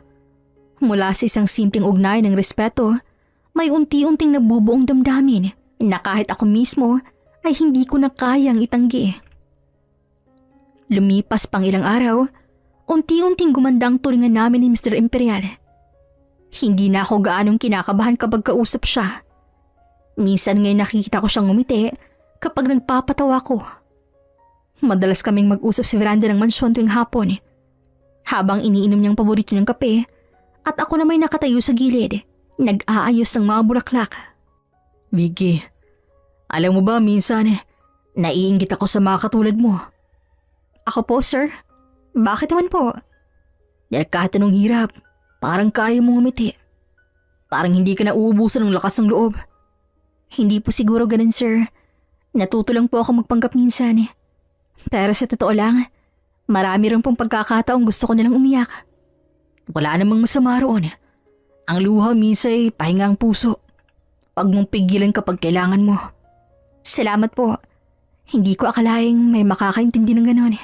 Mula sa isang simpleng ugnay ng respeto, may unti-unting nabubuong damdamin na kahit ako mismo ay hindi ko na kayang itanggi. Lumipas pang ilang araw, unti-unting gumanda ang turingan namin ni Mr. Imperial. Hindi na ako gaanong kinakabahan kapag kausap siya. Minsan ngayon nakikita ko siyang ngumiti kapag nagpapatawa ko. Madalas kaming mag-usap sa veranda ng mansyon tuwing hapon. Habang iniinom niyang paborito niyang kape at ako na may nakatayo sa gilid, nag-aayos ng mga bulaklak. Vicky, alam mo ba minsan naiinggit ako sa mga katulad mo. Ako po, sir? Bakit naman po? Dahil kahit anong hirap, parang kaya mong ngumiti. Parang hindi ka na uubusan ng lakas ng loob. Hindi po siguro ganun, sir. Natuto lang po ako magpanggap minsan. Pero sa totoo lang, marami rin pong pagkakataong gusto ko nilang umiyak. Wala namang masama roon. Ang luha minsan ay pahinga ang puso. Huwag mong pigilan kapag kailangan mo. Salamat po. Hindi ko akalaing may makakaintindi ng gano'n.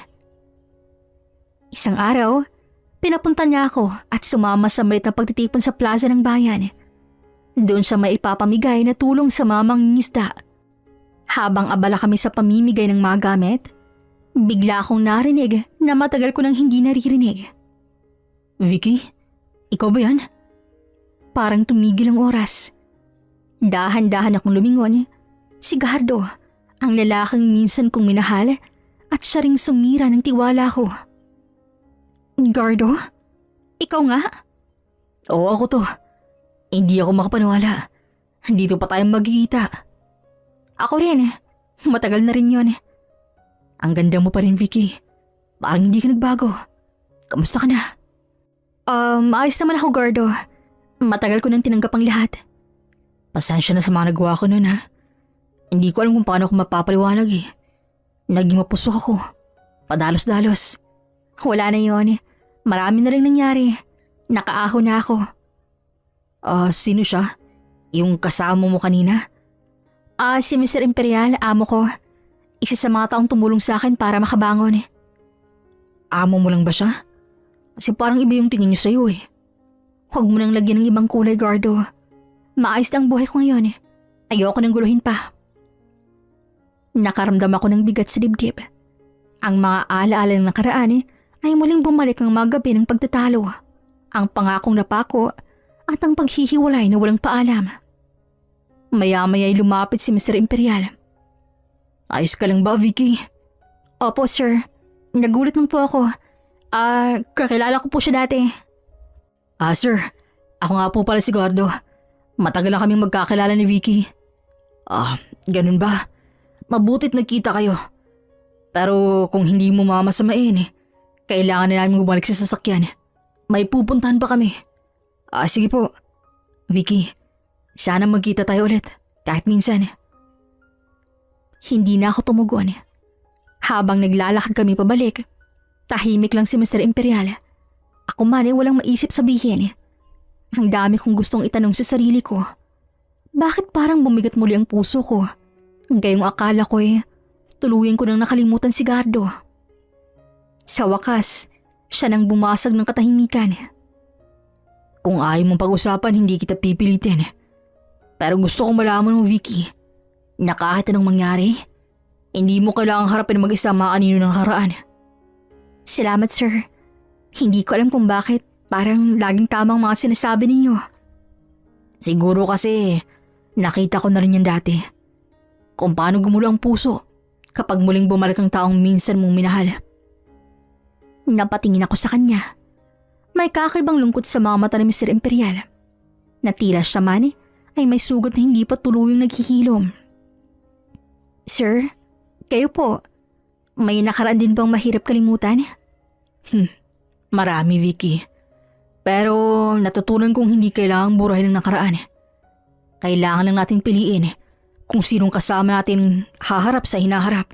Isang araw, pinapunta niya ako at sumama sa maliit na pagtitipon sa plaza ng bayan. Doon siya may ipapamigay na tulong sa mga mangingisda. Habang abala kami sa pamimigay ng mga gamit, bigla akong narinig na matagal ko nang hindi naririnig. Vicky, ikaw ba yan? Parang tumigil ang oras. Dahan-dahan akong lumingon. Si Gardo, ang lalaking minsan kong minahal at siya ring sumira ng tiwala ko. Gardo? Ikaw nga? Oo, ako to. Hindi ako makapaniwala. Dito pa tayong magkikita. Ako rin. Matagal na rin yun. Ang ganda mo pa rin, Vicky. Parang hindi ka nagbago. Kamusta ka na? Ayos naman ako, Gardo. Matagal ko nang tinanggap ang lahat. Pasensya na sa mga nagawa ko noon, ha? Hindi ko alam kung paano ako mapapaliwanag eh. Naging mapusok ako. Padalos-dalos. Wala na yun. Marami na rin nangyari. Nakaahon na ako. Sino siya? Yung kasama mo kanina? Si Mr. Imperial, amo ko. Isa sa mga taong tumulong sa akin para makabangon. Amo mo lang ba siya? Kasi parang iba yung tingin niyo sa'yo eh. Huwag mo nang lagyan ng ibang kulay, Gardo. Maayos na ang buhay ko ngayon. Ayoko nang guluhin pa. Nakaramdam ako ng bigat sa dibdib. Ang mga alaala ng nakaraan ay muling bumalik ang mga gabi ng pagtatalo. Ang pangakong napako at ang paghihiwalay na walang paalam. Maya-maya'y lumapit si Mr. Imperial. Ayos ka lang ba, Vicky? Opo, sir. Nagulat lang po ako. Kakilala ko po siya dati. Sir. Ako nga po pala si Gardo. Matagal na kaming magkakilala ni Vicky. Ganun ba? Mabutit nagkita kayo. Pero kung hindi mo mamasamain, kailangan na namin bumalik sa sasakyan. May pupuntahan pa kami. Sige po. Vicky, sana magkita tayo ulit. Kahit minsan. Hindi na ako tumugon. Habang naglalakad kami pabalik, tahimik lang si Mr. Imperial. Ako man ay walang maisip sabihin. Ang dami kong gustong itanong sa sarili ko. Bakit parang bumigat muli ang puso ko? Gayong akala ko tuluyan ko nang nakalimutan si Gardo. Sa wakas, siya nang bumasag ng katahimikan. Kung ayaw mong pag-usapan, hindi kita pipilitin. Pero gusto kong malaman mo, Vicky, na kahit anong mangyari, hindi mo kailangang harapin mag-isa maanino ng haraan. Salamat, sir. Hindi ko alam kung bakit parang laging tamang mga sinasabi ninyo. Siguro kasi nakita ko na rin yan dati. Kung paano gumulo ang puso kapag muling bumalik ang taong minsan mong minahal. Napatingin ako sa kanya. May kakaibang lungkot sa mga mata ni Mr. Imperial. Natila siya man ay may sugat na hindi pa tuluyang naghihilom. Sir, kayo po, may nakaraan din bang mahirap kalimutan? Marami, Vicky. Pero natutunan kong hindi kailangang burahin ang nakaraan. Kailangan lang natin piliin kung sinong kasama natin haharap sa hinaharap.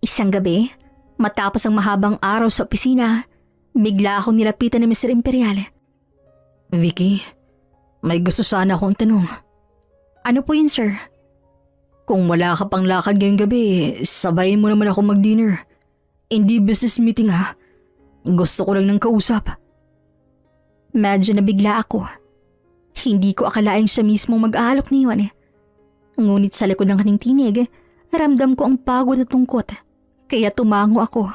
Isang gabi, matapos ang mahabang araw sa opisina, bigla akong nilapitan ni Mr. Imperial. Vicky, may gusto sana akong itanong. Ano po yun, sir? Kung wala ka pang lakad ngayong gabi, sabayin mo naman ako mag-dinner. Hindi business meeting ha. Gusto ko lang ng kausap. Medyo nabigla ako. Hindi ko akalaing siya mismo mag-aalok niyon. Ngunit sa likod ng kanyang tinig, ramdam ko ang pagod at tungkot. Kaya tumango ako.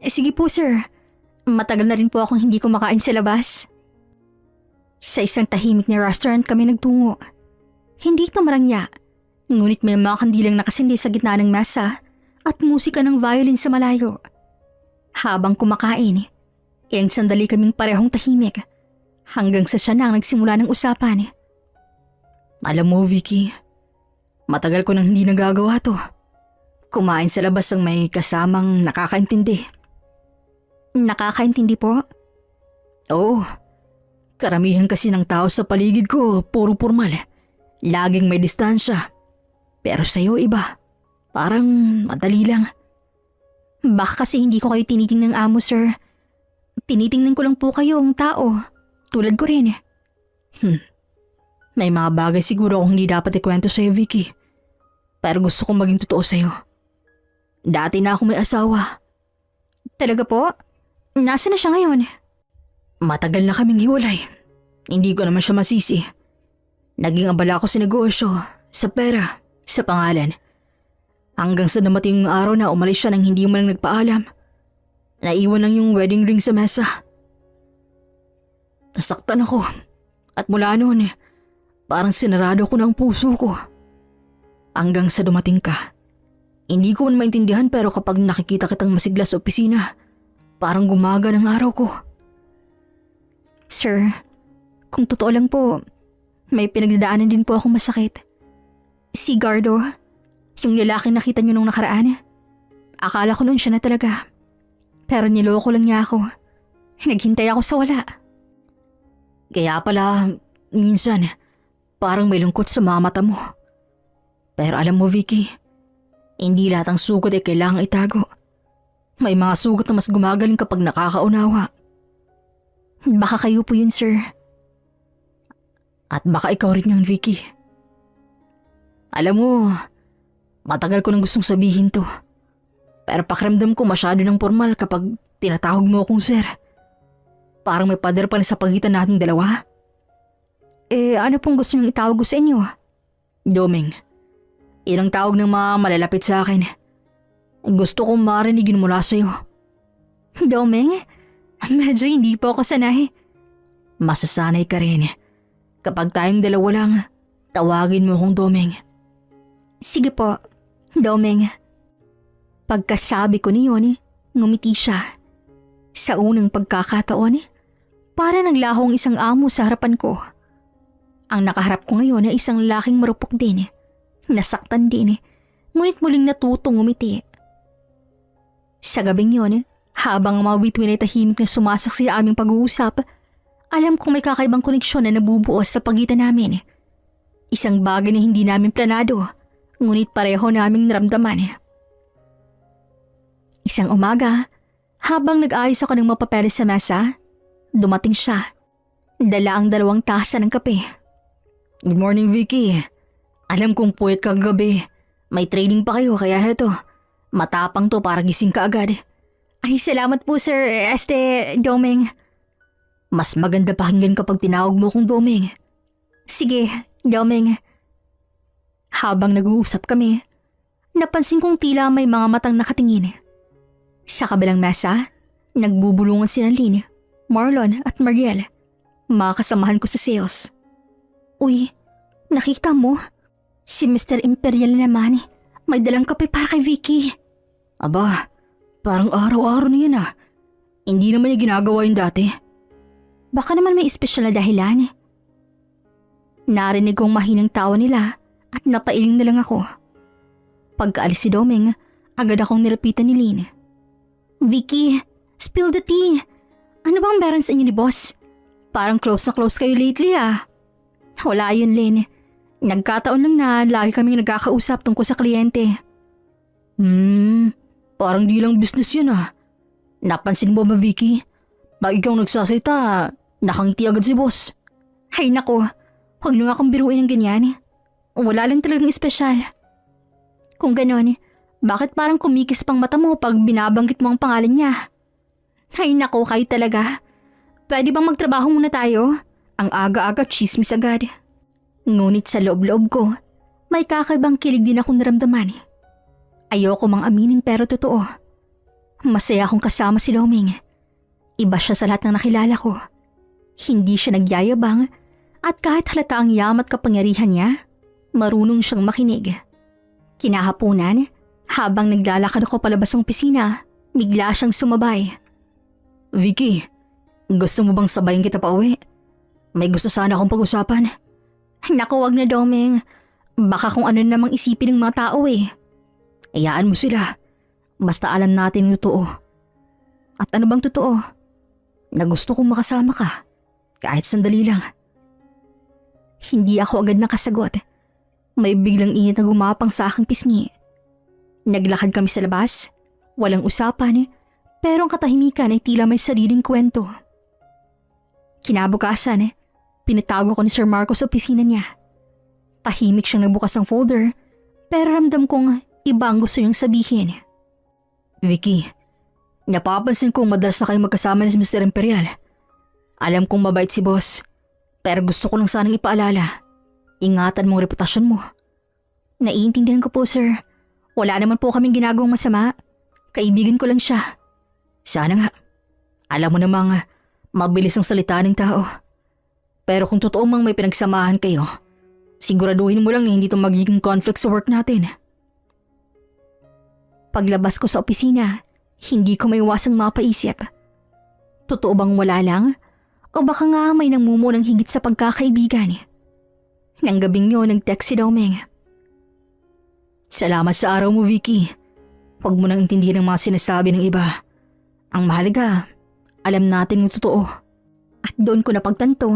Sige po, sir. Matagal na rin po akong hindi kumakain sa labas. Sa isang tahimik na restaurant kami nagtungo. Hindi ka marangya, ngunit may mga kandilang nakasindi sa gitna ng mesa at musika ng violin sa malayo. Habang kumakain, ilang sandali kaming parehong tahimik hanggang sa siya na ang nagsimula ng usapan. Alam mo, Vicky, matagal ko nang hindi nagagawa to. Kumain sa labas ang may kasamang nakakaintindi. Nakakaintindi po? Oo. Karamihan kasi ng tao sa paligid ko puro formal. Laging may distansya. Pero sa'yo iba. Parang madali lang. Baka kasi hindi ko kayo tinitingnan ng amo, sir. Tinitingnan ko lang po kayong tao. Tulad ko rin. May mga bagay siguro akong hindi dapat ikwento sa'yo, Vicky. Pero gusto kong maging totoo sa'yo. Dati na ako may asawa. Talaga po? Nasaan na siya ngayon? Matagal na kaming hiwalay. Hindi ko naman siya masisi. Naging abala ako sa negosyo, sa pera, sa pangalan. Hanggang sa namating yung araw na umalis siya nang hindi mo lang nagpaalam. Naiwan lang yung wedding ring sa mesa. Nasaktan ako. At mula noon, parang sinarado ko ng puso ko. Hanggang sa dumating ka. Hindi ko man maintindihan pero kapag nakikita kitang masigla sa opisina, parang gumaga ng araw ko. Sir, kung totoo lang po, may pinagdadaanan din po akong masakit. Si Gardo, yung lalaking nakita niyo nung nakaraan. Akala ko noon siya na talaga. Pero niloko lang niya ako. Naghintay ako sa wala. Kaya pala, minsan, parang may lungkot sa mga mata mo. Pero alam mo, Vicky, hindi lahat ng sugat ay kailangang itago. May mga sugat na mas gumagaling kapag nakakaunawa. Baka kayo po yun, sir. At baka ikaw rin yun, Vicky. Alam mo, matagal ko nang gustong sabihin to. Pero pakiramdam ko masyado ng formal kapag tinatawag mo akong sir. Parang may pader pa rin sa pagitan nating dalawa. Ano pong gusto niyong itawag ko sa inyo? Doming. Ilang tawag ng mga malalapit sa akin. Gusto kong marinigin mula sa'yo. Doming? Medyo hindi po ako sanay. Masasanay ka rin. Kapag tayong dalawa lang, tawagin mo akong Doming. Sige po, Doming. Pagkasabi ko niyon, ngumiti siya. Sa unang pagkakataon, para naglahong isang amo sa harapan ko. Ang nakaharap ko ngayon ay isang laking marupok din. Nasaktan din, ngunit muling natutong ngumiti. Sa gabing yon, habang ang mga bituin ay tahimik na sumasaksi sa aming pag-uusap, alam kong may kakaibang koneksyon na nabubuo sa pagitan namin. Isang bagay na hindi namin planado, ngunit pareho naming naramdaman. Isang umaga, habang nag-ayos ako ng mga papeles sa mesa, dumating siya. Dala ang 2 tasa ng kape. Good morning, Vicky. Alam kong puwet kang gabi. May training pa kayo kaya heto. Matapang to para gising ka agad. Ay, salamat po Sir Domeng. Mas maganda pakinggan kapag tinawag mo kong Domeng. Sige, Domeng. Habang nag-uusap kami, napansin kong tila may mga matang nakatingin. Sa kabilang mesa, nagbubulungan si Lynn, Marlon at Mariel, mga kasamahan ko sa sales. Uy, nakita mo? Si Mr. Imperial naman, may dalang kape para kay Vicky. Aba, parang araw-araw na yan ah. Hindi naman niya ginagawa yung dati. Baka naman may espesyal na dahilan. Narinig kong mahinang tawa nila at napailing na lang ako. Pagkaalis si Domeng, agad akong nilapitan ni Lynn. Vicky, spill the tea. Ano bang meron sa inyo ni boss? Parang close na close kayo lately ah. Wala yun, Lynn. Nagkataon lang na lagi kaming nagkakausap tungkol sa kliyente. Parang di lang business yun ah. Napansin mo ba, Vicky? Pag ikaw nagsasalita, nakangiti agad si boss. Ay nako, huwag nyo nga akong biruin ng ganyan. Wala lang talagang espesyal. Kung ganon, bakit parang kumikis pang mata mo pag binabanggit mo ang pangalan niya? Ay nako, kayo talaga. Pwede bang magtrabaho muna tayo? Ang aga-aga chismis agad. Ngunit sa loob-loob ko, may kakaibang kilig din akong naramdaman. Ayoko mang aminin pero totoo. Masaya akong kasama si Domeng. Iba siya sa lahat ng nakilala ko. Hindi siya nagyayabang at kahit halata ang yamat kapangyarihan niya, marunong siyang makinig. Kinahaponan, habang naglalakad ako palabas ng opisina, bigla siyang sumabay. Vicky, gusto mo bang sabayin kita pa uwi? May gusto sana akong pag-usapan. Naku, wag na Domeng. Baka kung ano namang isipin ng mga tao eh. Hayaan mo sila. Basta alam natin yung totoo. At ano bang totoo? Na gusto kong makasama ka. Kahit sandali lang. Hindi ako agad nakasagot. May biglang init na gumapang sa aking pisngi. Naglakad kami sa labas. Walang usapan, pero ang katahimikan ay tila may sariling kwento. Kinabukasan, pinatago ko ni Sir Marco sa opisina niya. Tahimik siyang nagbukas ng folder, pero ramdam kong iba ang gusto niyang sabihin. Vicky, napapansin kong madalas na kayo magkasama ni Mr. Imperial. Alam kong mabait si boss, pero gusto ko lang sanang ipaalala. Ingatan mong reputasyon mo. Naiintindihan ko po, sir. Wala naman po kaming ginagawang masama. Kaibigan ko lang siya. Sana nga. Alam mo namang mabilis ang salita ng tao. Pero kung totoo mang may pinagsamahan kayo, siguraduhin mo lang na hindi ito magiging conflict sa work natin. Paglabas ko sa opisina, hindi ko maiwasang mapaisip. Totoo bang wala lang? O baka nga may namumuo ng higit sa pagkakaibigan? Nang gabing yun, nag-text si Domeng. Salamat sa araw mo, Vicky. Huwag mo nang intindihin ang mga sinasabi ng iba. Ang mahalaga, alam natin yung totoo. At doon ko napagtanto,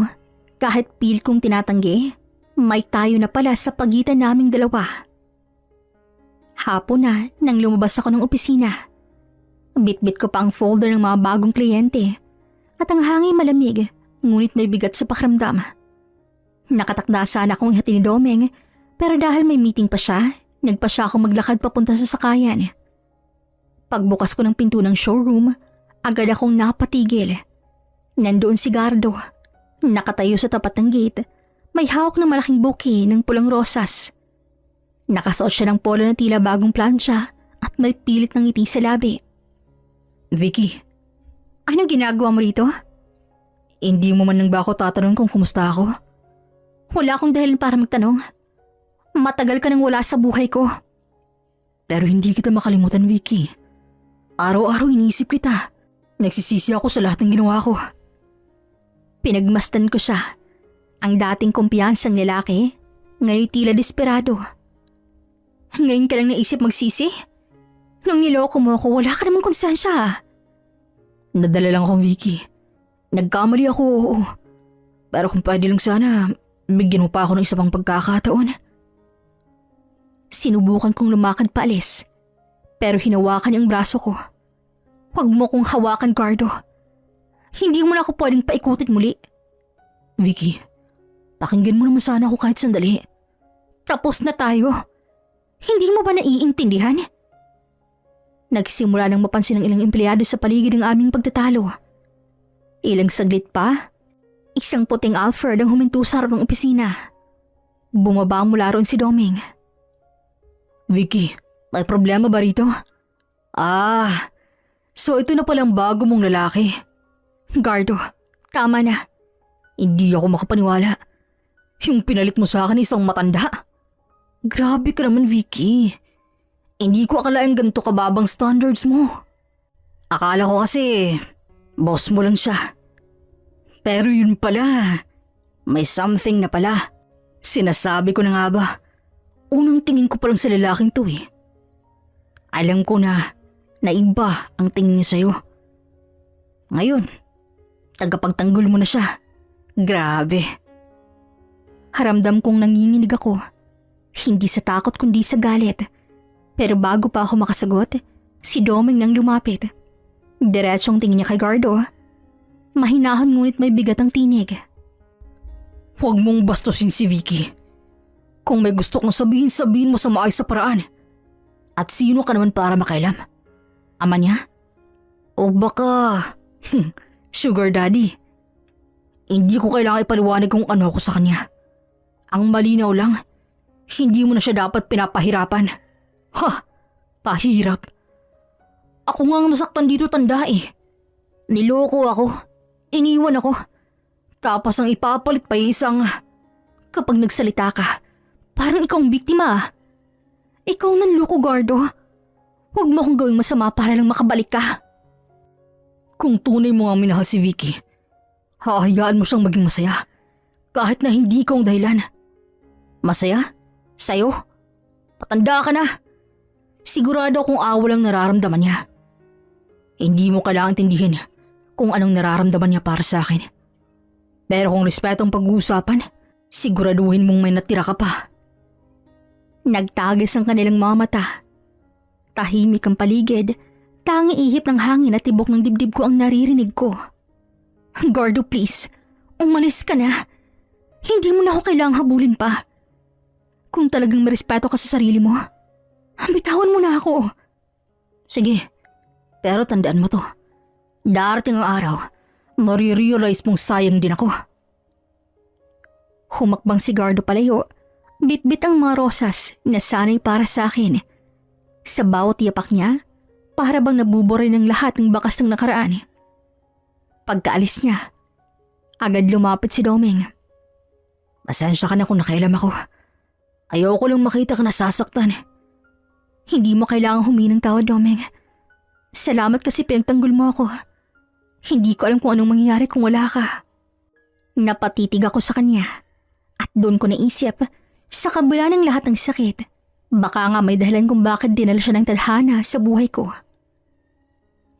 kahit pilit kong tinatanggi, may tayo na pala sa pagitan naming dalawa. Hapon na nang lumabas ako ng opisina. Bit-bit ko pa ang folder ng mga bagong kliyente at ang hangin malamig, ngunit may bigat sa pakiramdam. Nakatakda sana akong ihati ni Domeng, pero dahil may meeting pa siya, nagpa siya akong maglakad papunta sa sakayan. Pagbukas ko ng pinto ng showroom, agad akong napatigil. Nandoon si Gardo, nakatayo sa tapat ng gate, may hawak ng malaking bouquet ng pulang rosas. Nakasuot siya ng polo na tila bagong plancha at may pilit ng ngiti sa labi. Vicky, anong ginagawa mo rito? Hindi mo man lang ba ako tatanong kung kumusta ako? Wala akong dahilan para magtanong. Matagal ka nang wala sa buhay ko. Pero hindi kita makalimutan, Vicky. Araw-araw iniisip kita. Nagsisisi ako sa lahat ng ginawa ko. Pinagmasdan ko siya. Ang dating kumpiyansang lalaki, ngayon tila desperado. Ngayon ka lang naisip magsisi? Nung niloko mo ako, wala ka namang konsensya. Nadala lang akong Vicky. Nagkamali ako, oo. Pero kung pwede lang sana, bigyan mo pa ako ng isa pang pagkakataon. Sinubukan kong lumakad paalis, pero hinawakan niyang braso ko. Huwag mo kong hawakan, Gardo. Hindi mo na ako pwedeng paikutin muli. Vicky, pakinggan mo naman sana ako kahit sandali. Tapos na tayo. Hindi mo ba naiintindihan? Nagsimula nang mapansin ng ilang empleyado sa paligid ng aming pagtatalo. Ilang saglit pa, isang puting Alfred ang huminto sa harap ng opisina. Bumaba mula roon si Doming. Vicky, may problema ba rito? So ito na palang bago mong lalaki. Gardo, tama na. Hindi ako makapaniwala. Yung pinalit mo sa akin isang matanda. Grabe ka naman, Vicky. Hindi ko akalaing ganito kababang standards mo. Akala ko kasi, boss mo lang siya. Pero yun pala, may something na pala. Sinasabi ko na nga ba, unang tingin ko palang sa lalaking to eh. Alam ko na iba ang tingin niya sa'yo. Ngayon, tagapagtanggol mo na siya. Grabe. Haramdam kong nanginginig ako. Hindi sa takot kundi sa galit. Pero bago pa ako makasagot, si Doming nang lumapit. Diretsong tingin niya kay Gardo. Mahinahon ngunit may bigat ang tinig. Huwag mong bastusin si Vicky. Kung may gusto kong sabihin, sabihin mo sa maayos sa paraan. At sino ka naman para makailam? Ama niya? O baka, sugar daddy? Hindi ko kailangan ipaliwanag kung ano ako sa kanya. Ang malinaw lang, hindi mo na siya dapat pinapahirapan. Pahirap. Ako nga ang nasaktan dito, tanda eh. Niloko ako. Iniwan ako. Tapos ang ipapalit pa isang... Kapag nagsalita ka, parang ikaw ang biktima. Ikaw nanloko, Gardo. Huwag mo akong gawing masama para lang makabalik ka. Kung tunay mo nga minahal si Vicky, hahayaan mo siyang maging masaya. Kahit na hindi ikaw ang dahilan. Masaya? Sa'yo? Patanda ka na. Sigurado akong awa lang nararamdaman niya. Hindi mo kailangang tindihin kung anong nararamdaman niya para sa akin. Pero kung respetong pag-uusapan, siguraduhin mong may natira ka pa. Nagtagas ang kanilang mga mata. Tahimik ang paligid, tanging ihip ng hangin at tibok ng dibdib ko ang naririnig ko. Gardo, please, umalis ka na. Hindi mo na ako kailangang habulin pa. Kung talagang marespeto ka sa sarili mo, bitawan mo na ako. Sige, pero tandaan mo to. Darating ang araw, marirealize mong sayang din ako. Humakbang si Gardo palayo, bitbit ang mga rosas na sanay para sa akin. Sa bawat yapak niya, para bang nabubura ng lahat ng bakas ng nakaraan. Pagkaalis niya, agad lumapit si Doming. Pasensya ka na kung nakailam ako. Ayoko lang makita ka nasasaktan. Hindi mo kailangang huminang tawad, Doming. Salamat kasi pinagtanggol mo ako. Hindi ko alam kung anong mangyayari kung wala ka. Napatitig ako sa kanya at doon ko naisip, sa kabila ng lahat ng sakit, baka nga may dahilan kung bakit dinala siya ng tadhana sa buhay ko.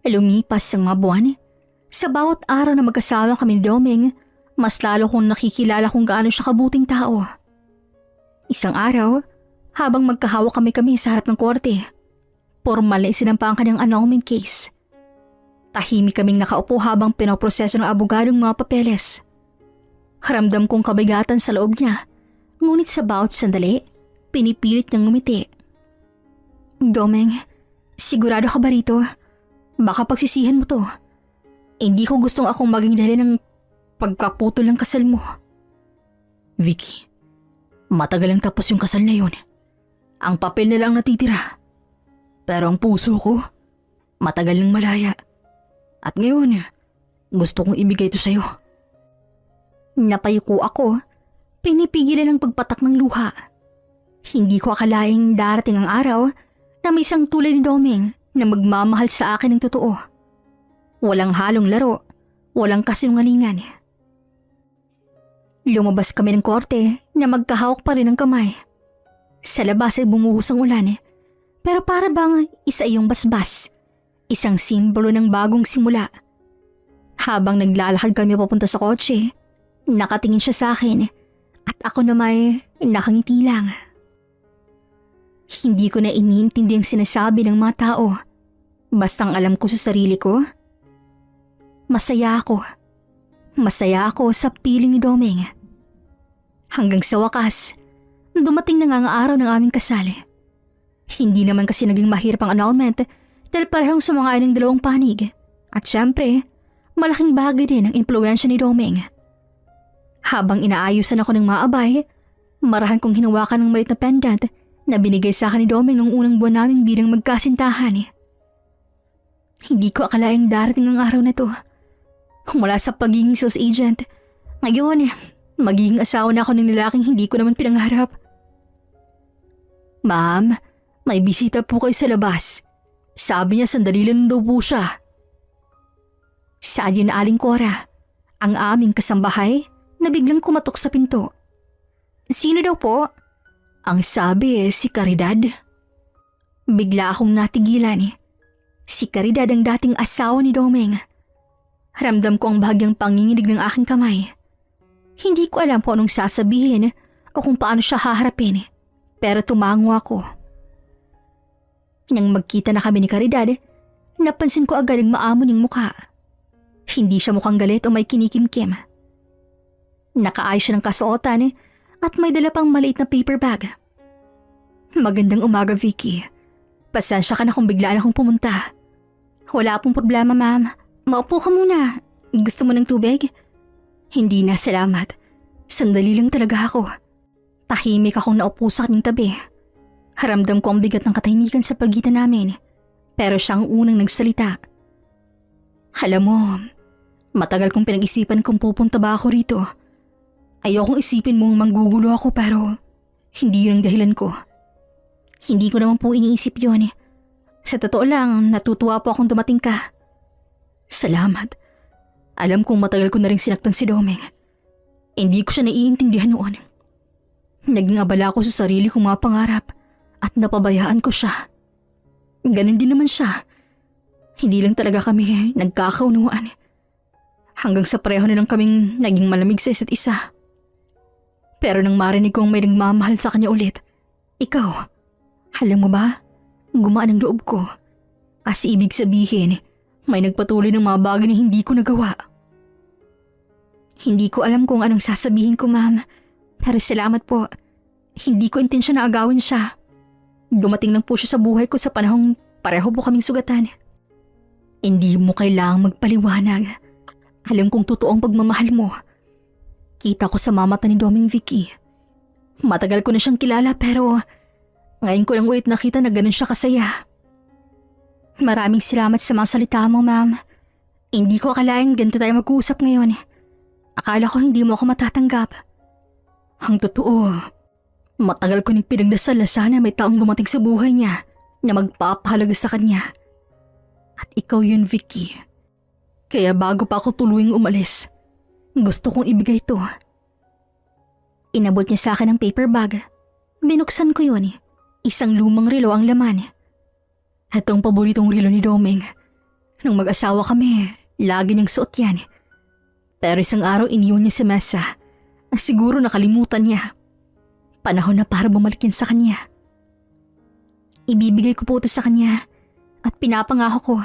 Lumipas ang mga buwan. Sa bawat araw na magkasama kami ni Doming, mas lalo kong nakikilala kung gaano siya kabuting tao. Isang araw, habang magkahawak kami sa harap ng korte, formal na isinampa ang kanyang annulment case. Tahimik kaming nakaupo habang pinoproseso ng abogadong mga papeles. Haramdam kong kabigatan sa loob niya, ngunit sa bawat sandali, pinipilit niyang ngumiti. Doming, sigurado ka ba rito? Baka pagsisihan mo to. Hindi ko gustong akong maging dahilan ng pagkaputol ng kasal mo. Vicky, matagal ang tapos yung kasal na yun. Ang papel na lang natitira. Pero ang puso ko, matagal nang malaya. At ngayon, gusto kong ibigay ito sa'yo. Napayuko ako, pinipigilan ang pagpatak ng luha. Hindi ko akalaing darating ang araw na may isang tulad ni Doming na magmamahal sa akin ng totoo. Walang halong laro, walang kasinungalingan. Lumabas kami ng korte na magkahawak pa rin ang kamay. Sa labas ay bumuhos ang ulan, Pero para bang isa yung basbas, isang simbolo ng bagong simula. Habang naglalakad kami papunta sa kotse, nakatingin siya sa akin at ako na may nakangiti lang. Hindi ko na iniintindi ang sinasabi ng mga tao. Bastang alam ko sa sarili ko, masaya ako. Masaya ako sa piling ni Doming. Hanggang sa wakas, dumating na nga ang araw ng aming kasal. Hindi naman kasi naging mahirap ang annulment dahil parehong sumang-ayon ng dalawang panig. At syempre, malaking bagay din ang impluwensya ni Doming. Habang inaayusan ako ng maabay, marahan kong hinawakan ng maliit na pendant na binigay sa akin ni Doming nung unang buwan namin bilang magkasintahan. Hindi ko akalaing darating ang araw na to. Mula sa pagiging sales agent, ngayon, magiging asawa na ako ng lalaking hindi ko naman pinangarap. Ma'am, may bisita po kayo sa labas. Sabi niya sandali lang daw po siya. Saan yun Aling Cora? Ang aming kasambahay na biglang kumatok sa pinto. Sino daw po? Ang sabi si Caridad. Bigla akong natigilan. Si Caridad ang dating asawa ni Doming. Ramdam ko ang bahagyang panginginig ng aking kamay. Hindi ko alam kung anong sasabihin o kung paano siya haharapin, pero tumango ako. Nang magkita na kami ni Caridad, napansin ko agad ang maamo niyang mukha. Hindi siya mukhang galit o may kinikimkim. Nakaayos siya ng kasuotan at may dala pang maliit na paper bag. Magandang umaga, Vicky. Pasensya ka na kung biglaan akong pumunta. Wala pong problema, ma'am. Maupo ka muna. Gusto mo ng tubig? Hindi na, salamat. Sandali lang talaga ako. Tahimik akong naupo sa kanyang tabi. Haramdam ko ang bigat ng katahimikan sa pagitan namin. Pero siya ang unang nagsalita. Alam mo, matagal kong pinag-isipan kung pupunta ba ako rito. Ayokong isipin mong manggugulo ako pero hindi yun ang dahilan ko. Hindi ko naman po iniisip yun. Sa totoo lang, natutuwa po akong dumating ka. Salamat. Alam kong matagal ko na rin sinaktan si Doming. Hindi ko siya naiintindihan noon. Naging abala ako sa sarili kong mga pangarap at napabayaan ko siya. Ganon din naman siya. Hindi lang talaga kami nagkakaunawaan. Hanggang sa pareho na lang kaming naging malamig sa isa't isa. Pero nang marinig kong may nagmamahal sa kanya ulit, ikaw, alam mo ba, gumaan ang loob ko. Kasi ibig sabihin, may nagpatuloy ng mga bagay na hindi ko nagawa. Hindi ko alam kung anong sasabihin ko, ma'am. Pero salamat po. Hindi ko intensyon na agawin siya. Dumating lang po siya sa buhay ko sa panahong pareho po kaming sugatan. Hindi mo kailangang magpaliwanag. Alam kong totoo ang pagmamahal mo. Kita ko sa mamata ni Doming, Vicky. Matagal ko na siyang kilala pero ngayon ko lang ulit nakita na ganun siya kasaya. Maraming salamat sa mga salita mo, ma'am. Hindi ko akalaing ganito tayo mag-uusap ngayon. Akala ko hindi mo ako matatanggap. Ang totoo, matagal ko nang pinagdasal na sana may taong dumating sa buhay niya na magpapahalaga sa kanya. At ikaw yun, Vicky. Kaya bago pa ako tuluyang umalis, gusto kong ibigay ito. Inabot niya sa akin ang paper bag. Binuksan ko yun. Isang lumang relo ang laman. Itong paboritong relo ni Doming. Nung mag-asawa kami, lagi niyang suot yan. Pero isang araw iniwan niya sa mesa. Siguro nakalimutan niya. Panahon na para bumalik yan sa kanya. Ibibigay ko po ito sa kanya at pinapangako ko,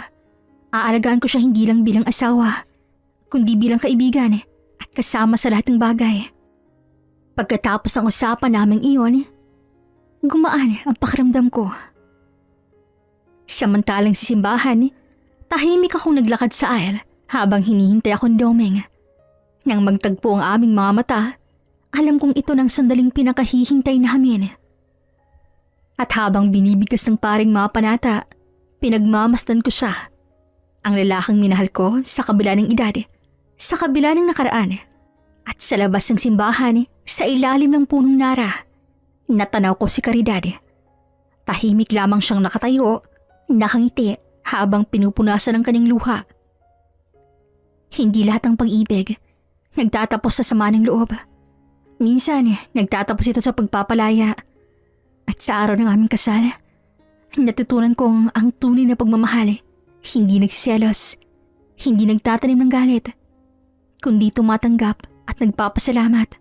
aalagaan ko siya hindi lang bilang asawa, kundi bilang kaibigan at kasama sa lahat ng bagay. Pagkatapos ng usapan naming iyon, gumaan ang pakiramdam ko. Samantalang sa simbahan, tahimik akong naglakad sa aisle habang hinihintay ako ni Doming. Nang magtagpo ang aming mga mata, alam kong ito ng sandaling pinakahihintay namin. At habang binibigkas ng paring mga panata, pinagmamasdan ko siya. Ang lalaking minahal ko sa kabila ng edad, sa kabila ng nakaraan. At sa labas ng simbahan, sa ilalim ng punong nara, natanaw ko si Caridad. Tahimik lamang siyang nakatayo, nakangiti habang pinupunasan ng kanyang luha. Hindi lahat ng pag-ibig nagtatapos sa sama ng loob. Minsan, nagtatapos ito sa pagpapalaya. At sa araw ng aming kasal, Natutunan kong ang tunay na pagmamahal, hindi nagselos, hindi nagtatanim ng galit, kundi tumatanggap at nagpapasalamat.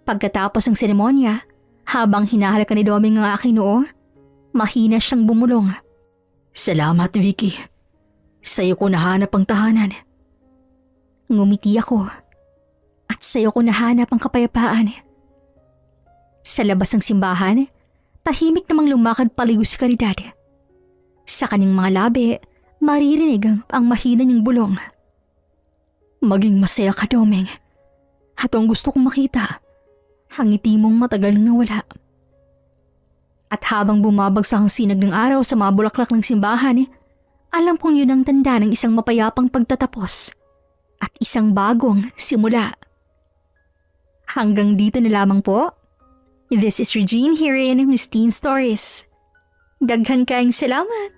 Pagkatapos ng seremonya, habang hinahalaka ni Doming ang aking noo, mahina siyang bumulong. Salamat, Vicky. Sa'yo ko nahanap ang tahanan. Ngumiti ako at sa'yo ko nahanap ang kapayapaan. Sa labas ng simbahan, tahimik namang lumakad paliw si Caridad. Sa kanyang mga labi, maririnig ang mahina niyang bulong. Maging masaya ka, Doming. At ang gusto kong makita, ang ngiti mong matagal nang nawala. At habang bumabagsak ang sinag ng araw sa mga bulaklak ng simbahan, alam kong yun ang tanda ng isang mapayapang pagtatapos at isang bagong simula. Hanggang dito na lamang po. This is Regine here in Miss Teen Stories. Daghan kayong salamat!